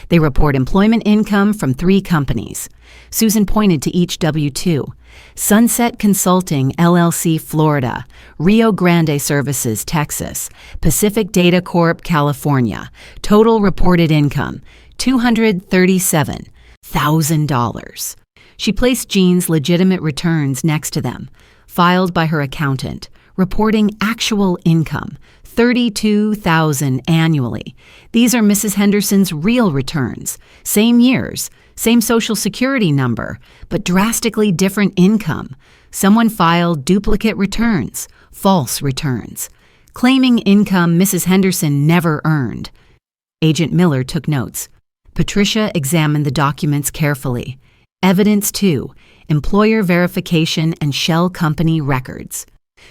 They report employment income from 3 companies. Susan pointed to each W-2. Sunset Consulting, LLC, Florida. Rio Grande Services, Texas. Pacific Data Corp, California. Total reported income, $237,000. She placed Jean's legitimate returns next to them, filed by her accountant, reporting actual income, $32,000 annually. These are Mrs. Henderson's real returns, same years, same Social Security number, but drastically different income. Someone filed duplicate returns, false returns, claiming income Mrs. Henderson never earned. Agent Miller took notes. Patricia examined the documents carefully. Evidence 2, employer verification and shell company records.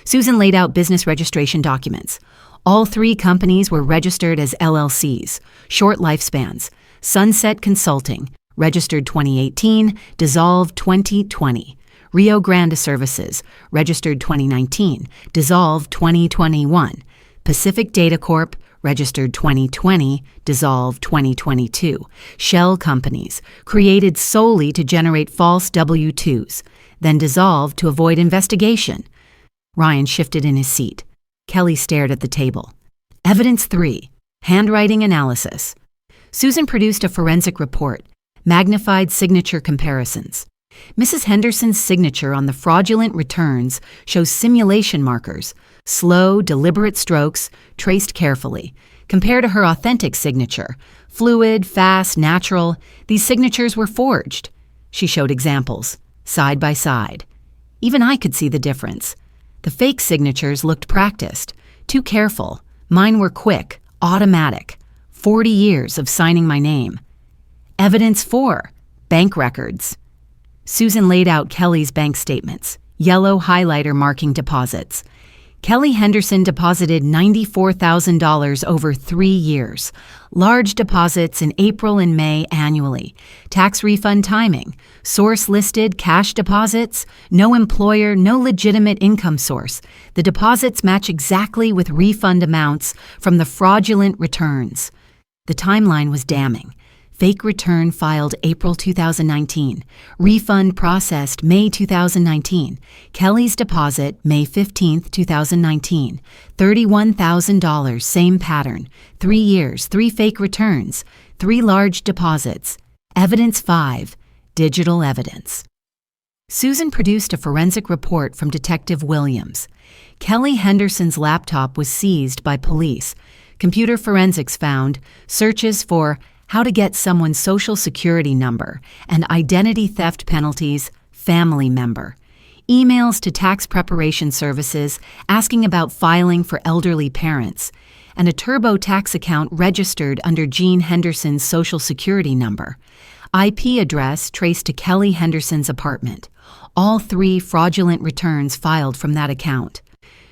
Susan laid out business registration documents. All 3 companies were registered as LLCs, short lifespans. Sunset Consulting, registered 2018, dissolved 2020. Rio Grande Services, registered 2019, dissolved 2021. Pacific Data Corp, registered 2020, dissolved 2022. Shell companies, created solely to generate false W-2s, then dissolved to avoid investigation. Ryan shifted in his seat. Kelly stared at the table. Evidence 3, handwriting analysis. Susan produced a forensic report, magnified signature comparisons. Mrs. Henderson's signature on the fraudulent returns shows simulation markers, slow, deliberate strokes, traced carefully. Compared to her authentic signature, fluid, fast, natural, these signatures were forged. She showed examples, side by side. Even I could see the difference. The fake signatures looked practiced, too careful. Mine were quick, automatic. 40 years of signing my name. Evidence 4, bank records. Susan laid out Kelly's bank statements, yellow highlighter marking deposits. Kelly Henderson deposited $94,000 over 3 years. Large deposits in April and May annually. Tax refund timing. Source listed cash deposits. No employer, no legitimate income source. The deposits match exactly with refund amounts from the fraudulent returns. The timeline was damning. Fake return filed April 2019. Refund processed May 2019. Kelly's deposit May 15, 2019. $31,000, same pattern. 3 years, 3 fake returns, 3 large deposits. Evidence 5, digital evidence. Susan produced a forensic report from Detective Williams. Kelly Henderson's laptop was seized by police. Computer forensics found searches for how to get someone's Social Security number and identity theft penalties, family member. Emails to tax preparation services asking about filing for elderly parents, and a TurboTax account registered under Jean Henderson's Social Security number. IP address traced to Kelly Henderson's apartment. All 3 fraudulent returns filed from that account.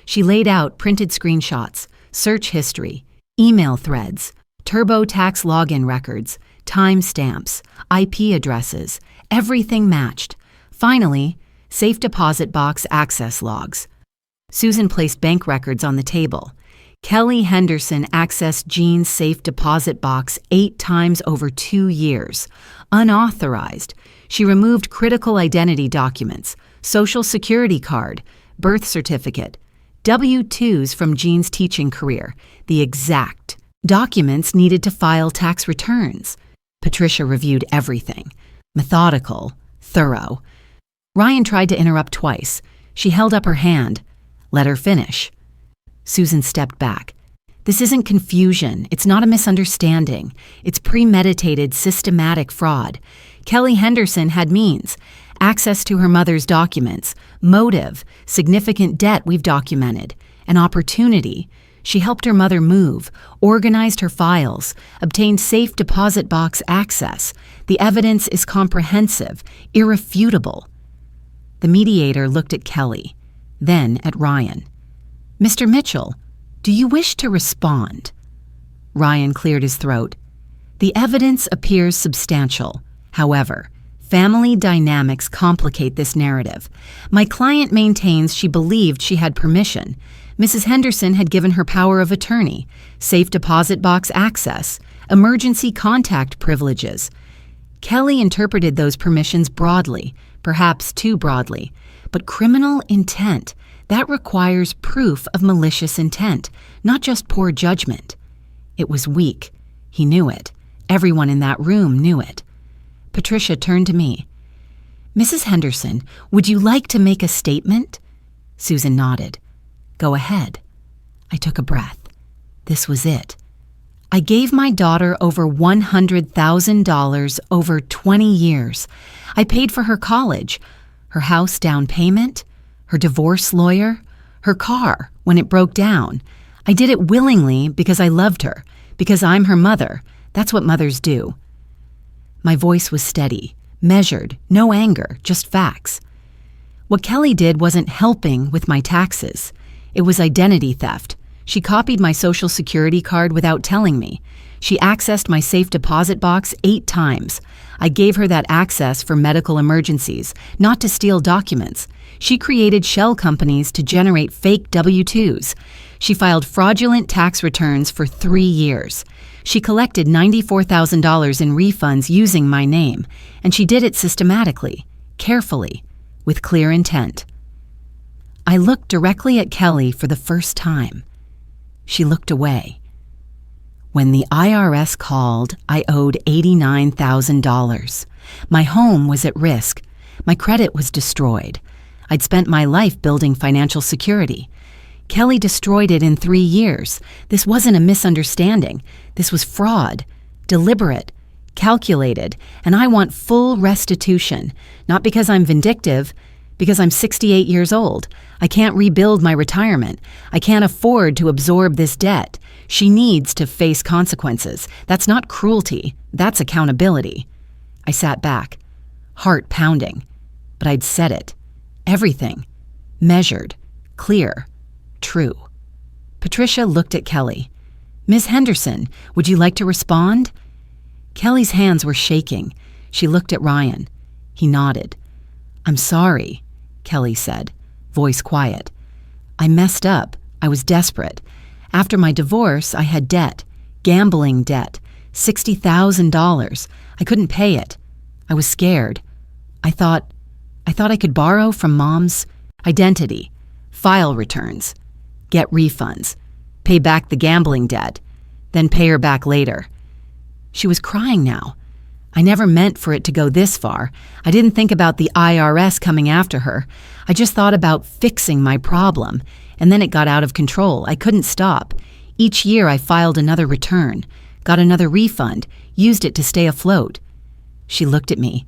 She laid out printed screenshots, search history, email threads, TurboTax login records, timestamps, IP addresses, everything matched. Finally, safe deposit box access logs. Susan placed bank records on the table. Kelly Henderson accessed Jean's safe deposit box 8 times over 2 years. Unauthorized. She removed critical identity documents, Social Security card, birth certificate, W-2s from Jean's teaching career, the exact documents needed to file tax returns. Patricia reviewed everything. Methodical, thorough. Ryan tried to interrupt twice. She held up her hand. Let her finish. Susan stepped back. This isn't confusion. It's not a misunderstanding. It's premeditated, systematic fraud. Kelly Henderson had means, access to her mother's documents, motive, significant debt we've documented, an opportunity. She helped her mother move, organized her files, obtained safe deposit box access. The evidence is comprehensive, irrefutable. The mediator looked at Kelly, then at Ryan. Mr. Mitchell, do you wish to respond? Ryan cleared his throat. The evidence appears substantial. However, family dynamics complicate this narrative. My client maintains she believed she had permission. Mrs. Henderson had given her power of attorney, safe deposit box access, emergency contact privileges. Kelly interpreted those permissions broadly, perhaps too broadly. But criminal intent, that requires proof of malicious intent, not just poor judgment. It was weak. He knew it. Everyone in that room knew it. Patricia turned to me. Mrs. Henderson, would you like to make a statement? Susan nodded. Go ahead. I took a breath. This was it. I gave my daughter over $100,000 over 20 years. I paid for her college, her house down payment, her divorce lawyer, her car when it broke down. I did it willingly because I loved her, because I'm her mother. That's what mothers do. My voice was steady, measured, no anger, just facts. What Kelly did wasn't helping with my taxes. It was identity theft. She copied my Social Security card without telling me. She accessed my safe deposit box 8 times. I gave her that access for medical emergencies, not to steal documents. She created shell companies to generate fake W-2s. She filed fraudulent tax returns for 3 years. She collected $94,000 in refunds using my name, and she did it systematically, carefully, with clear intent. I looked directly at Kelly for the first time. She looked away. When the IRS called, I owed $89,000. My home was at risk. My credit was destroyed. I'd spent my life building financial security. Kelly destroyed it in 3 years. This wasn't a misunderstanding. This was fraud, deliberate, calculated, and I want full restitution, not because I'm vindictive, because I'm 68 years old. I can't rebuild my retirement. I can't afford to absorb this debt. She needs to face consequences. That's not cruelty. That's accountability. I sat back, heart pounding. But I'd said it. Everything. Measured. Clear. True. Patricia looked at Kelly. Ms. Henderson, would you like to respond? Kelly's hands were shaking. She looked at Ryan. He nodded. I'm sorry, Kelly said, voice quiet. I messed up. I was desperate. After my divorce, I had debt, gambling debt, $60,000. I couldn't pay it. I was scared. I thought I could borrow from Mom's identity, file returns, get refunds, pay back the gambling debt, then pay her back later. She was crying now. I never meant for it to go this far. I didn't think about the IRS coming after her. I just thought about fixing my problem, and then it got out of control. I couldn't stop. Each year I filed another return, got another refund, used it to stay afloat. She looked at me.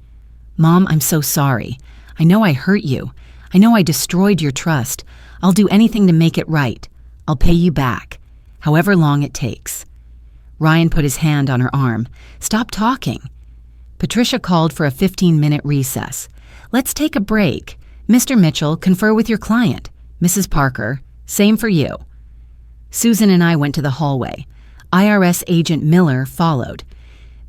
Mom, I'm so sorry. I know I hurt you. I know I destroyed your trust. I'll do anything to make it right. I'll pay you back, however long it takes. Ryan put his hand on her arm. Stop talking. Patricia called for a 15-minute recess. Let's take a break. Mr. Mitchell, confer with your client. Mrs. Parker, same for you. Susan and I went to the hallway. IRS Agent Miller followed.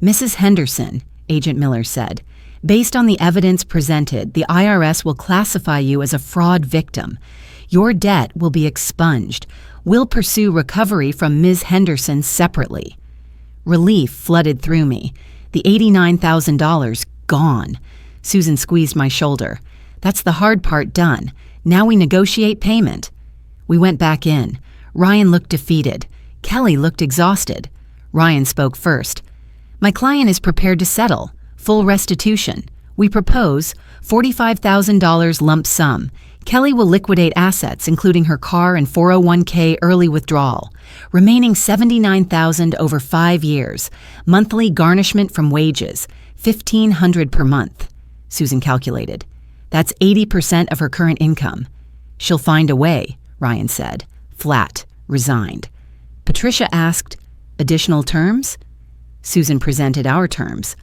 Mrs. Henderson, Agent Miller said, based on the evidence presented, the IRS will classify you as a fraud victim. Your debt will be expunged. We'll pursue recovery from Ms. Henderson separately. Relief flooded through me. The $89,000 gone. Susan squeezed my shoulder. That's the hard part done. Now we negotiate payment. We went back in. Ryan looked defeated. Kelly looked exhausted. Ryan spoke first. My client is prepared to settle. Full restitution. We propose $45,000 lump sum. Kelly will liquidate assets, including her car and 401k early withdrawal. Remaining $79,000 over 5 years. Monthly garnishment from wages, $1,500 per month. Susan calculated. That's 80% of her current income. She'll find a way, Ryan said, flat, resigned. Patricia asked, additional terms? Susan presented our terms.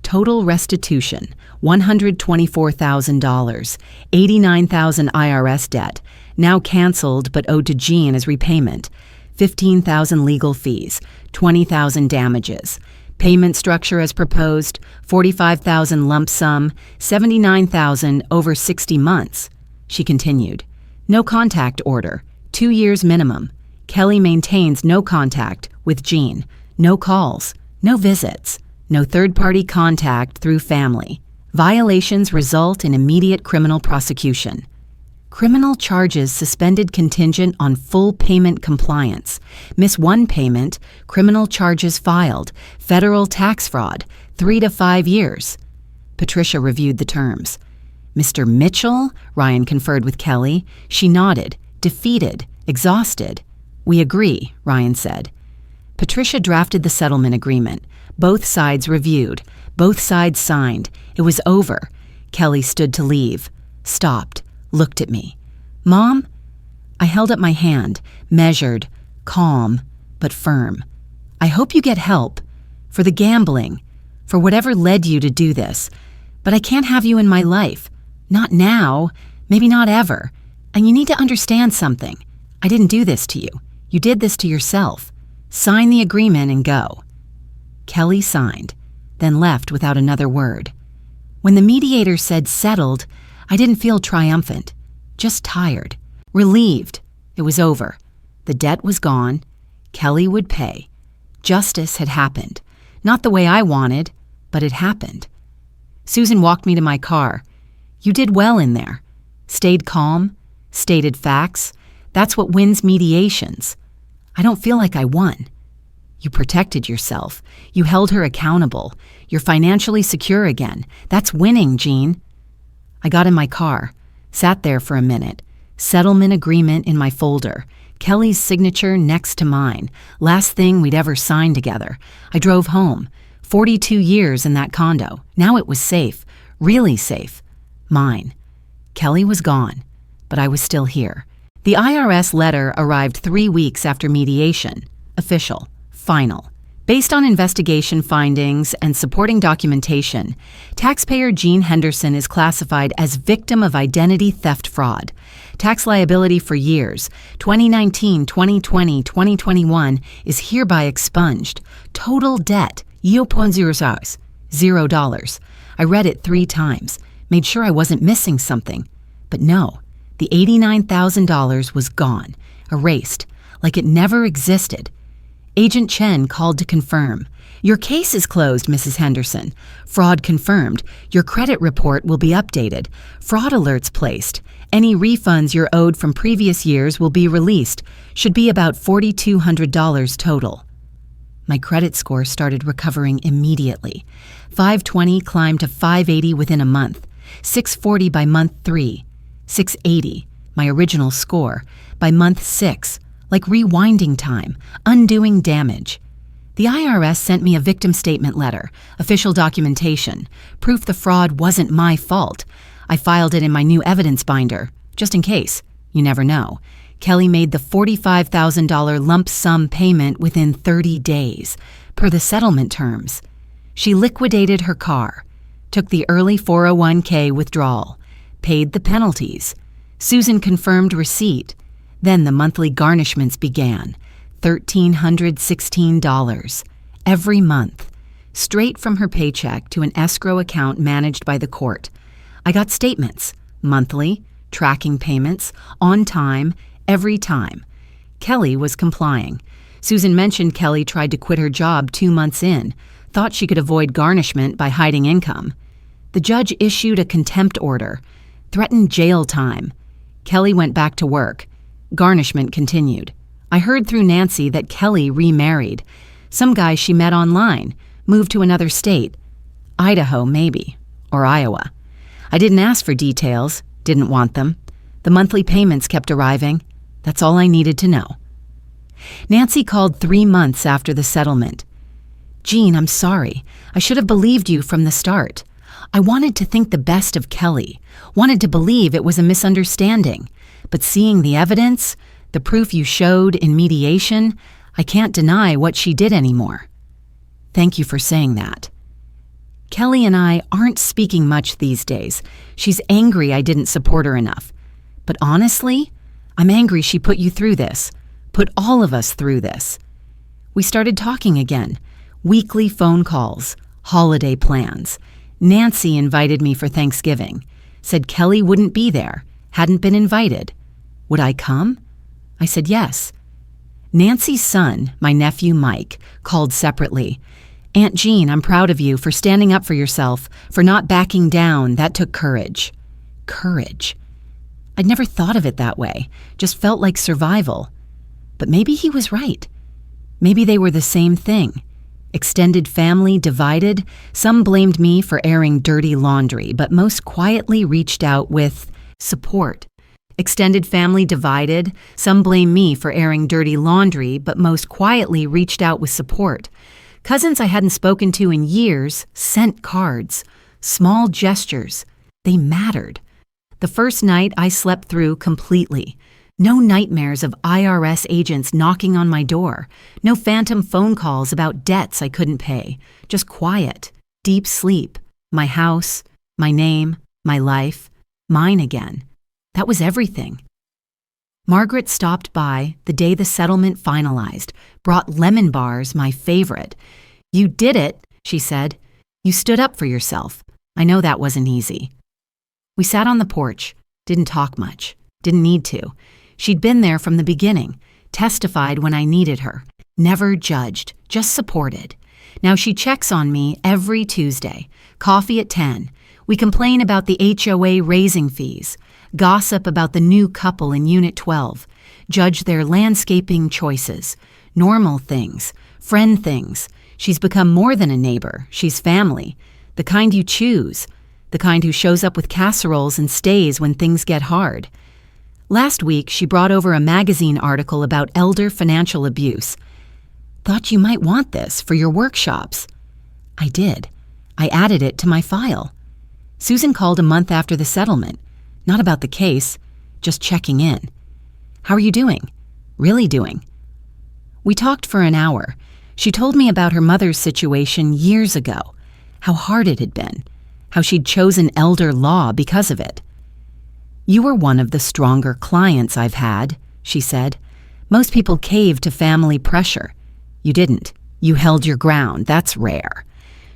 Total restitution, $124,000, $89,000 IRS debt, now canceled but owed to Jean as repayment, $15,000 legal fees, $20,000 damages. Payment structure as proposed, $45,000 lump sum, $79,000 over 60 months. She continued. No contact order, 2 years minimum. Kelly maintains no contact with Jean, no calls, no visits. No third-party contact through family. Violations result in immediate criminal prosecution. Criminal charges suspended contingent on full payment compliance. Miss one payment, criminal charges filed. Federal tax fraud, 3 to 5 years. Patricia reviewed the terms. Mr. Mitchell? Ryan conferred with Kelly. She nodded, defeated, exhausted. We agree, Ryan said. Patricia drafted the settlement agreement. Both sides reviewed. Both sides signed. It was over. Kelly stood to leave. Stopped. Looked at me. Mom? I held up my hand, measured, calm, but firm. I hope you get help. For the gambling. For whatever led you to do this. But I can't have you in my life. Not now. Maybe not ever. And you need to understand something. I didn't do this to you. You did this to yourself. Sign the agreement and go. Kelly signed, then left without another word. When the mediator said settled, I didn't feel triumphant, just tired, relieved. It was over. The debt was gone. Kelly would pay. Justice had happened. Not the way I wanted, but it happened. Susan walked me to my car. You did well in there. Stayed calm, stated facts. That's what wins mediations. I don't feel like I won. You protected yourself. You held her accountable. You're financially secure again. That's winning, Jean. I got in my car, sat there for a minute. Settlement agreement in my folder. Kelly's signature next to mine. Last thing we'd ever signed together. I drove home. 42 years in that condo. Now it was safe. Really safe. Mine. Kelly was gone, but I was still here. The IRS letter arrived 3 weeks after mediation. Official. Final. Based on investigation findings and supporting documentation, taxpayer Jean Henderson is classified as victim of identity theft fraud. Tax liability for years 2019, 2020, 2021 is hereby expunged. Total debt $0.00, $0. I read it 3 times, made sure I wasn't missing something. But no, the $89,000 was gone, erased, like it never existed. Agent Chen called to confirm. Your case is closed, Mrs. Henderson. Fraud confirmed. Your credit report will be updated. Fraud alerts placed. Any refunds you're owed from previous years will be released. Should be about $4,200 total. My credit score started recovering immediately. 520 climbed to 580 within a month. 640 by month 3. 680, my original score, by month 6. Like rewinding time, undoing damage. The IRS sent me a victim statement letter, official documentation, proof the fraud wasn't my fault. I filed it in my new evidence binder, just in case. You never know. Kelly made the $45,000 lump sum payment within 30 days, per the settlement terms. She liquidated her car, took the early 401k withdrawal, paid the penalties. Susan confirmed receipt. Then the monthly garnishments began, $1,316, every month, straight from her paycheck to an escrow account managed by the court. I got statements, monthly, tracking payments, on time, every time. Kelly was complying. Susan mentioned Kelly tried to quit her job 2 months in, thought she could avoid garnishment by hiding income. The judge issued a contempt order, threatened jail time. Kelly went back to work. Garnishment continued. I heard through Nancy that Kelly remarried. Some guy she met online, moved to another state. Idaho, maybe. or Iowa. I didn't ask for details, didn't want them. The monthly payments kept arriving. That's all I needed to know. Nancy called 3 months after the settlement. Jean, I'm sorry. I should have believed you from the start. I wanted to think the best of Kelly, wanted to believe it was a misunderstanding. But seeing the evidence, the proof you showed in mediation, I can't deny what she did anymore. Thank you for saying that. Kelly and I aren't speaking much these days. She's angry I didn't support her enough. But honestly, I'm angry she put you through this, put all of us through this. We started talking again, weekly phone calls, holiday plans. Nancy invited me for Thanksgiving, said Kelly wouldn't be there, hadn't been invited. Would I come? I said yes. Nancy's son, my nephew Mike, called separately. Aunt Jean, I'm proud of you for standing up for yourself, for not backing down. That took courage. Courage. I'd never thought of it that way, just felt like survival. But maybe he was right. Maybe they were the same thing. Extended family divided, some blamed me for airing dirty laundry, but most quietly reached out with support. Extended family divided, some blame me for airing dirty laundry, but most quietly reached out with support. Cousins I hadn't spoken to in years sent cards. Small gestures. They mattered. The first night I slept through completely. No nightmares of IRS agents knocking on my door. No phantom phone calls about debts I couldn't pay. Just quiet, deep sleep. My house, my name, my life, mine again. That was everything. Margaret stopped by the day the settlement finalized, brought lemon bars, my favorite. You did it, she said. You stood up for yourself. I know that wasn't easy. We sat on the porch, didn't talk much, didn't need to. She'd been there from the beginning, testified when I needed her, never judged, just supported. Now she checks on me every Tuesday, coffee at 10. We complain about the HOA raising fees, gossip about the new couple in Unit 12, judge their landscaping choices, normal things, friend things. She's become more than a neighbor, she's family, the kind you choose, the kind who shows up with casseroles and stays when things get hard. Last week, she brought over a magazine article about elder financial abuse. Thought you might want this for your workshops. I did. I added it to my file. Susan called a month after the settlement. Not about the case, just checking in. How are you doing? Really doing? We talked for an hour. She told me about her mother's situation years ago, how hard it had been, how she'd chosen elder law because of it. You were one of the stronger clients I've had, she said. Most people cave to family pressure. You didn't. You held your ground. That's rare.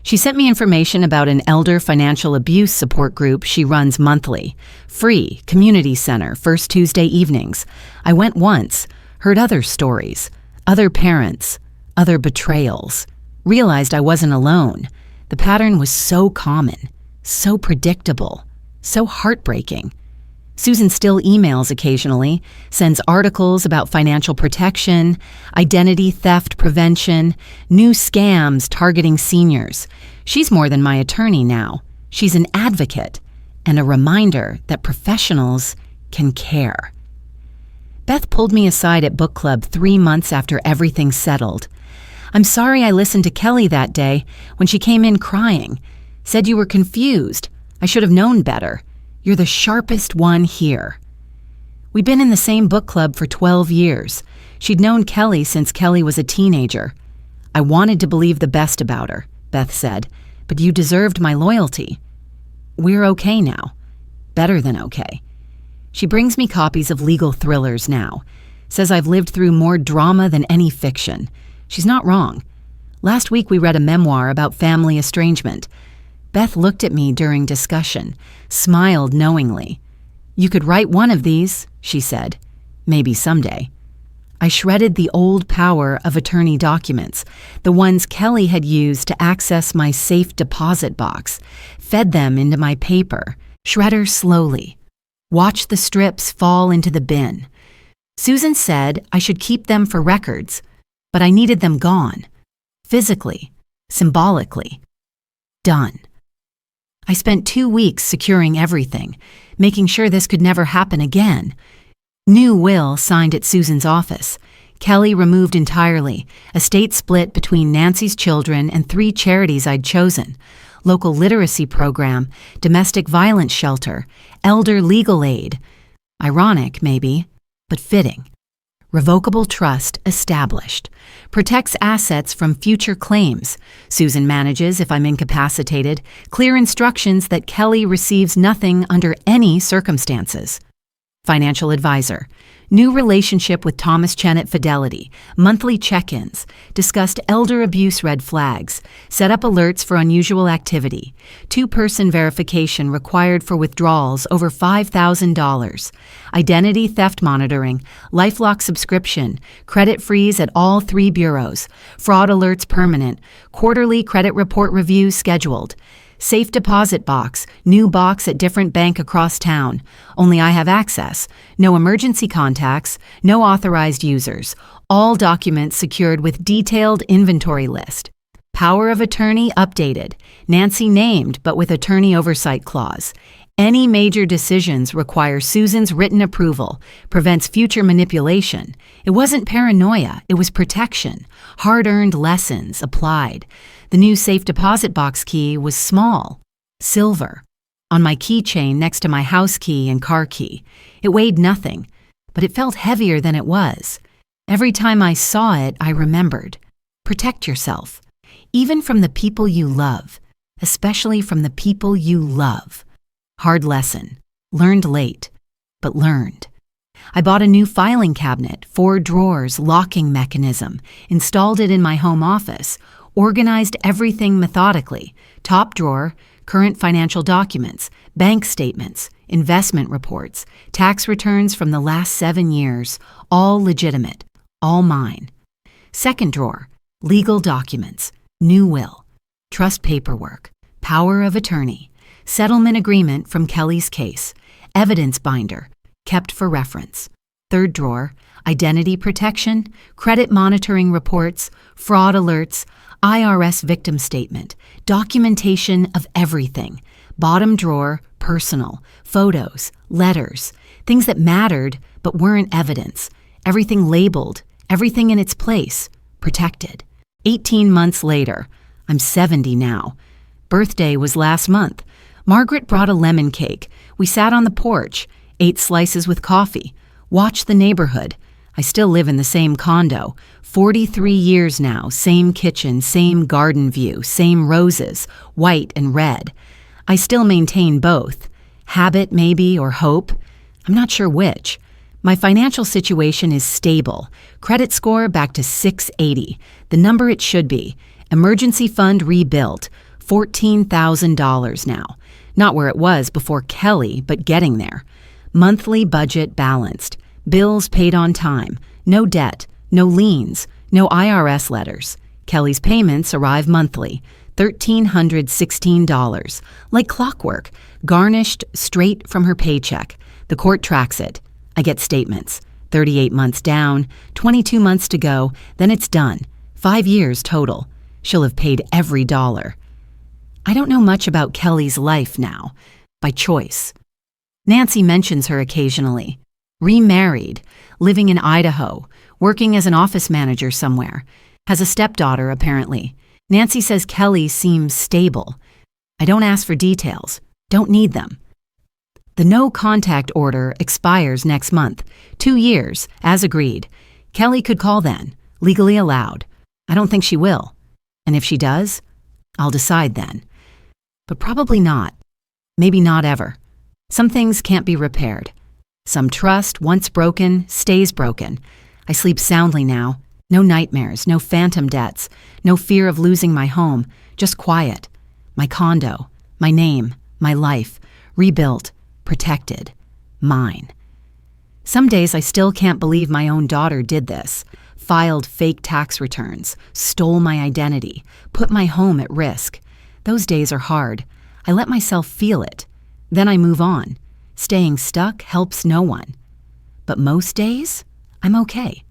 She sent me information about an elder financial abuse support group she runs monthly. Free, community center, first Tuesday evenings. I went once, heard other stories, other parents, other betrayals. Realized I wasn't alone. The pattern was so common, so predictable, so heartbreaking. Susan still emails occasionally, sends articles about financial protection, identity theft prevention, new scams targeting seniors. She's more than my attorney now. She's an advocate and a reminder that professionals can care. Beth pulled me aside at book club 3 months after everything settled. I'm sorry I listened to Kelly that day when she came in crying. Said you were confused. I should have known better. You're the sharpest one here. We'd been in the same book club for 12 years. She'd known Kelly since Kelly was a teenager. I wanted to believe the best about her, Beth said, but you deserved my loyalty. We're okay now. Better than okay. She brings me copies of legal thrillers now. Says I've lived through more drama than any fiction. She's not wrong. Last week we read a memoir about family estrangement. Beth looked at me during discussion, smiled knowingly. You could write one of these, she said. Maybe someday. I shredded the old power of attorney documents, the ones Kelly had used to access my safe deposit box, fed them into my paper, shredder slowly. Watched the strips fall into the bin. Susan said I should keep them for records, but I needed them gone. Physically, symbolically. Done. I spent 2 weeks securing everything, making sure this could never happen again. New will signed at Susan's office. Kelly removed entirely. Estate split between Nancy's children and 3 charities I'd chosen. Local literacy program, domestic violence shelter, elder legal aid. Ironic, maybe, but fitting. Revocable trust established. Protects assets from future claims. Susan manages if I'm incapacitated. Clear instructions that Kelly receives nothing under any circumstances. Financial advisor. New relationship with Thomas Chen at Fidelity. Monthly check-ins. Discussed elder abuse red flags. Set up alerts for unusual activity. 2-person verification required for withdrawals over $5,000. Identity theft monitoring. LifeLock subscription. Credit freeze at all 3 bureaus. Fraud alerts permanent. Quarterly credit report reviews scheduled. Safe deposit box, new box at different bank across town. Only I have access. No emergency contacts, no authorized users. All documents secured with detailed inventory list. Power of attorney updated. Nancy named, but with attorney oversight clause. Any major decisions require Susan's written approval, prevents future manipulation. It wasn't paranoia, it was protection. Hard-earned lessons applied. The new safe deposit box key was small, silver, on my keychain next to my house key and car key. It weighed nothing, but it felt heavier than it was. Every time I saw it, I remembered. Protect yourself, even from the people you love, especially from the people you love. Hard lesson. Learned late, but learned. I bought a new filing cabinet, 4 drawers, locking mechanism, installed it in my home office, organized everything methodically. Top drawer, current financial documents, bank statements, investment reports, tax returns from the last 7 years, all legitimate, all mine. Second drawer, legal documents, new will, trust paperwork, power of attorney, settlement agreement from Kelly's case, evidence binder, kept for reference. Third drawer, identity protection, credit monitoring reports, fraud alerts, IRS victim statement, documentation of everything. Bottom drawer, personal, photos, letters, things that mattered but weren't evidence. Everything labeled, everything in its place, protected. 18 months later, I'm 70 now. Birthday was last month. Margaret brought a lemon cake. We sat on the porch, ate slices with coffee, watched the neighborhood. I still live in the same condo. 43 years now, same kitchen, same garden view, same roses, white and red. I still maintain both. Habit, maybe, or hope. I'm not sure which. My financial situation is stable. Credit score back to 680, the number it should be. Emergency fund rebuilt. $14,000 now. Not where it was before Kelly, but getting there. Monthly budget balanced. Bills paid on time. No debt. No liens. No IRS letters. Kelly's payments arrive monthly. $1,316. Like clockwork. Garnished straight from her paycheck. The court tracks it. I get statements. 38 months down. 22 months to go. Then it's done. 5 years total. She'll have paid every dollar. I don't know much about Kelly's life now. By choice. Nancy mentions her occasionally. Remarried, living in Idaho, working as an office manager somewhere. Has a stepdaughter, apparently. Nancy says Kelly seems stable. I don't ask for details. Don't need them. The no contact order expires next month. 2 years, as agreed. Kelly could call then, legally allowed. I don't think she will. And if she does, I'll decide then. But probably not. Maybe not ever. Some things can't be repaired. Some trust, once broken, stays broken. I sleep soundly now. No nightmares, no phantom debts, no fear of losing my home, just quiet. My condo, my name, my life, rebuilt, protected, mine. Some days I still can't believe my own daughter did this. Filed fake tax returns, stole my identity, put my home at risk. Those days are hard. I let myself feel it. Then I move on. Staying stuck helps no one. But most days, I'm okay.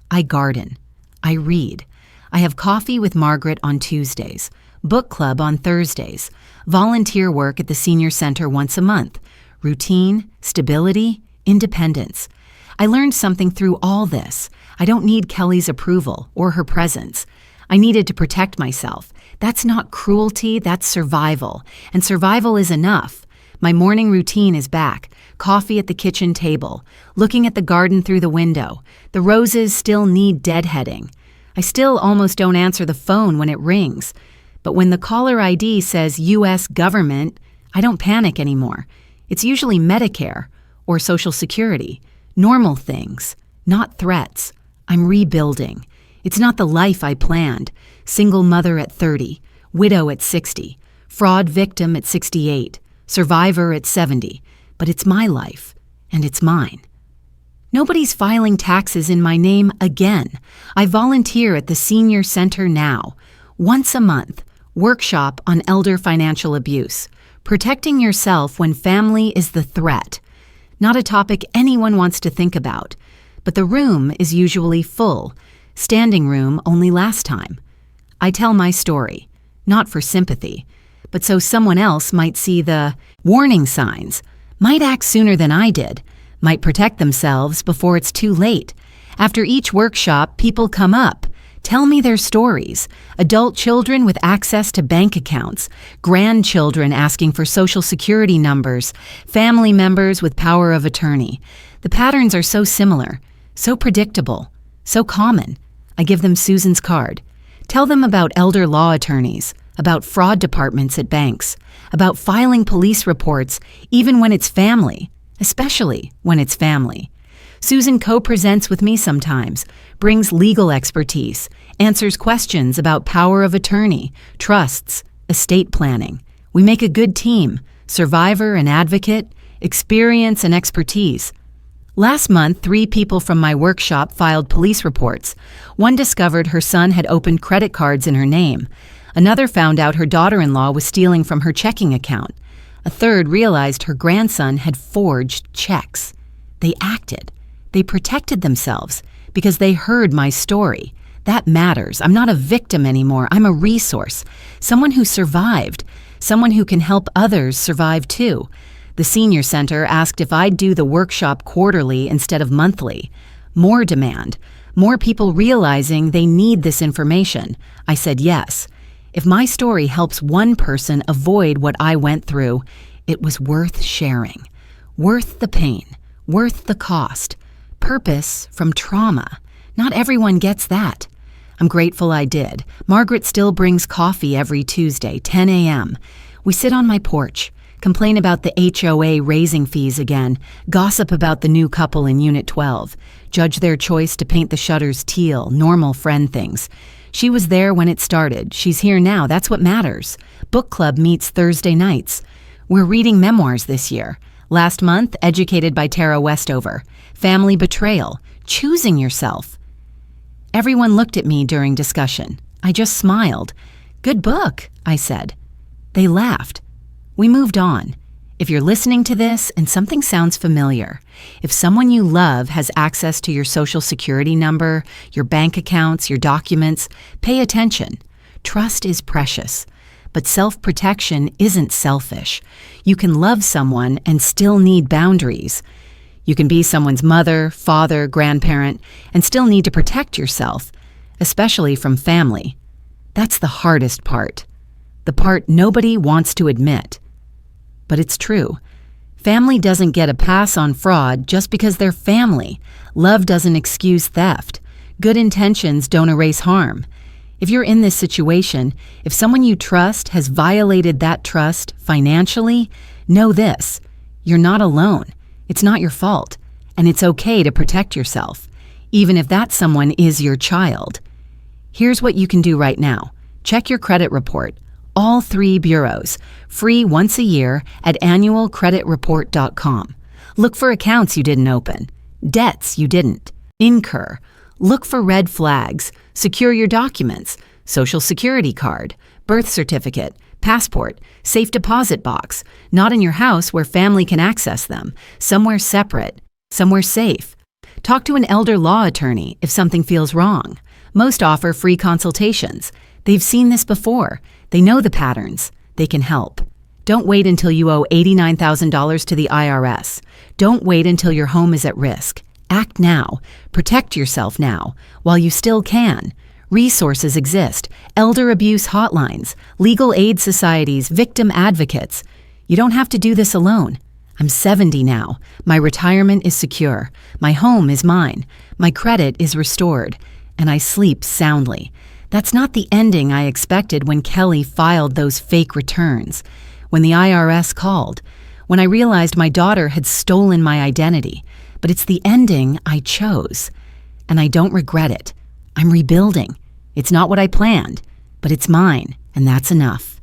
I garden. I read. I have coffee with Margaret on Tuesdays. book club on Thursdays, volunteer work at the senior center once a month, routine, stability, independence. I learned something through all this. I don't need Kelly's approval or her presence. I needed to protect myself. That's not cruelty, that's survival. And survival is enough. My morning routine is back. Coffee at the kitchen table, looking at the garden through the window. The roses still need deadheading. I still almost don't answer the phone when it rings. But when the caller ID says U.S. government, I don't panic anymore. It's usually Medicare or Social Security. Normal things, not threats. I'm rebuilding. It's not the life I planned. Single mother at 30, widow at 60, fraud victim at 68, survivor at 70. But it's my life, and it's mine. Nobody's filing taxes in my name again. I volunteer at the senior center now. Once a month, workshop on elder financial abuse. Protecting yourself when family is the threat. Not a topic anyone wants to think about. But the room is usually full. Standing room only last time. I tell my story, not for sympathy, but so someone else might see the warning signs, might act sooner than I did, might protect themselves before it's too late. After each workshop, people come up, tell me their stories. Adult children with access to bank accounts, grandchildren asking for Social Security numbers, family members with power of attorney. The patterns are so similar, so predictable, so common. I give them Susan's card. Tell them about elder law attorneys, about fraud departments at banks, about filing police reports even when it's family, especially when it's family. Susan co-presents with me sometimes, brings legal expertise, answers questions about power of attorney, trusts, estate planning. We make a good team, survivor and advocate, experience and expertise. Last month, 3 people from my workshop filed police reports. One discovered her son had opened credit cards in her name. Another found out her daughter-in-law was stealing from her checking account. A third realized her grandson had forged checks. They acted. They protected themselves because they heard my story. That matters. I'm not a victim anymore. I'm a resource. Someone who survived. Someone who can help others survive too. The senior center asked if I'd do the workshop quarterly instead of monthly. More demand. More people realizing they need this information. I said yes. If my story helps one person avoid what I went through, it was worth sharing. Worth the pain. Worth the cost. Purpose from trauma. Not everyone gets that. I'm grateful I did. Margaret still brings coffee every Tuesday, 10 a.m. We sit on my porch, complain about the HOA raising fees again, gossip about the new couple in Unit 12, judge their choice to paint the shutters teal, normal friend things. She was there when it started. She's here now. That's what matters. Book club meets Thursday nights. We're reading memoirs this year. Last month, Educated by Tara Westover. Family Betrayal. Choosing Yourself. Everyone looked at me during discussion. I just smiled. Good book, I said. They laughed. We moved on. If you're listening to this and something sounds familiar, if someone you love has access to your Social Security number, your bank accounts, your documents, pay attention. Trust is precious, but self-protection isn't selfish. You can love someone and still need boundaries. You can be someone's mother, father, grandparent, and still need to protect yourself, especially from family. That's the hardest part. The part nobody wants to admit. But it's true. Family doesn't get a pass on fraud just because they're family. Love doesn't excuse theft. Good intentions don't erase harm. If you're in this situation, if someone you trust has violated that trust financially, know this. You're not alone. It's not your fault. And it's okay to protect yourself, even if that someone is your child. Here's what you can do right now. Check your credit report. All 3 bureaus, free once a year at annualcreditreport.com. Look for accounts you didn't open, debts you didn't incur. Look for red flags. Secure your documents, Social Security card, birth certificate, passport, safe deposit box, not in your house where family can access them, somewhere separate, somewhere safe. Talk to an elder law attorney if something feels wrong. Most offer free consultations. They've seen this before. They know the patterns. They can help. Don't wait until you owe $89,000 to the IRS. Don't wait until your home is at risk. Act now. Protect yourself now, while you still can. Resources exist. Elder abuse hotlines, legal aid societies, victim advocates. You don't have to do this alone. I'm 70 now. My retirement is secure. My home is mine. My credit is restored. And I sleep soundly. That's not the ending I expected when Kelly filed those fake returns, when the IRS called, when I realized my daughter had stolen my identity. But it's the ending I chose. And I don't regret it. I'm rebuilding. It's not what I planned, but it's mine, and that's enough.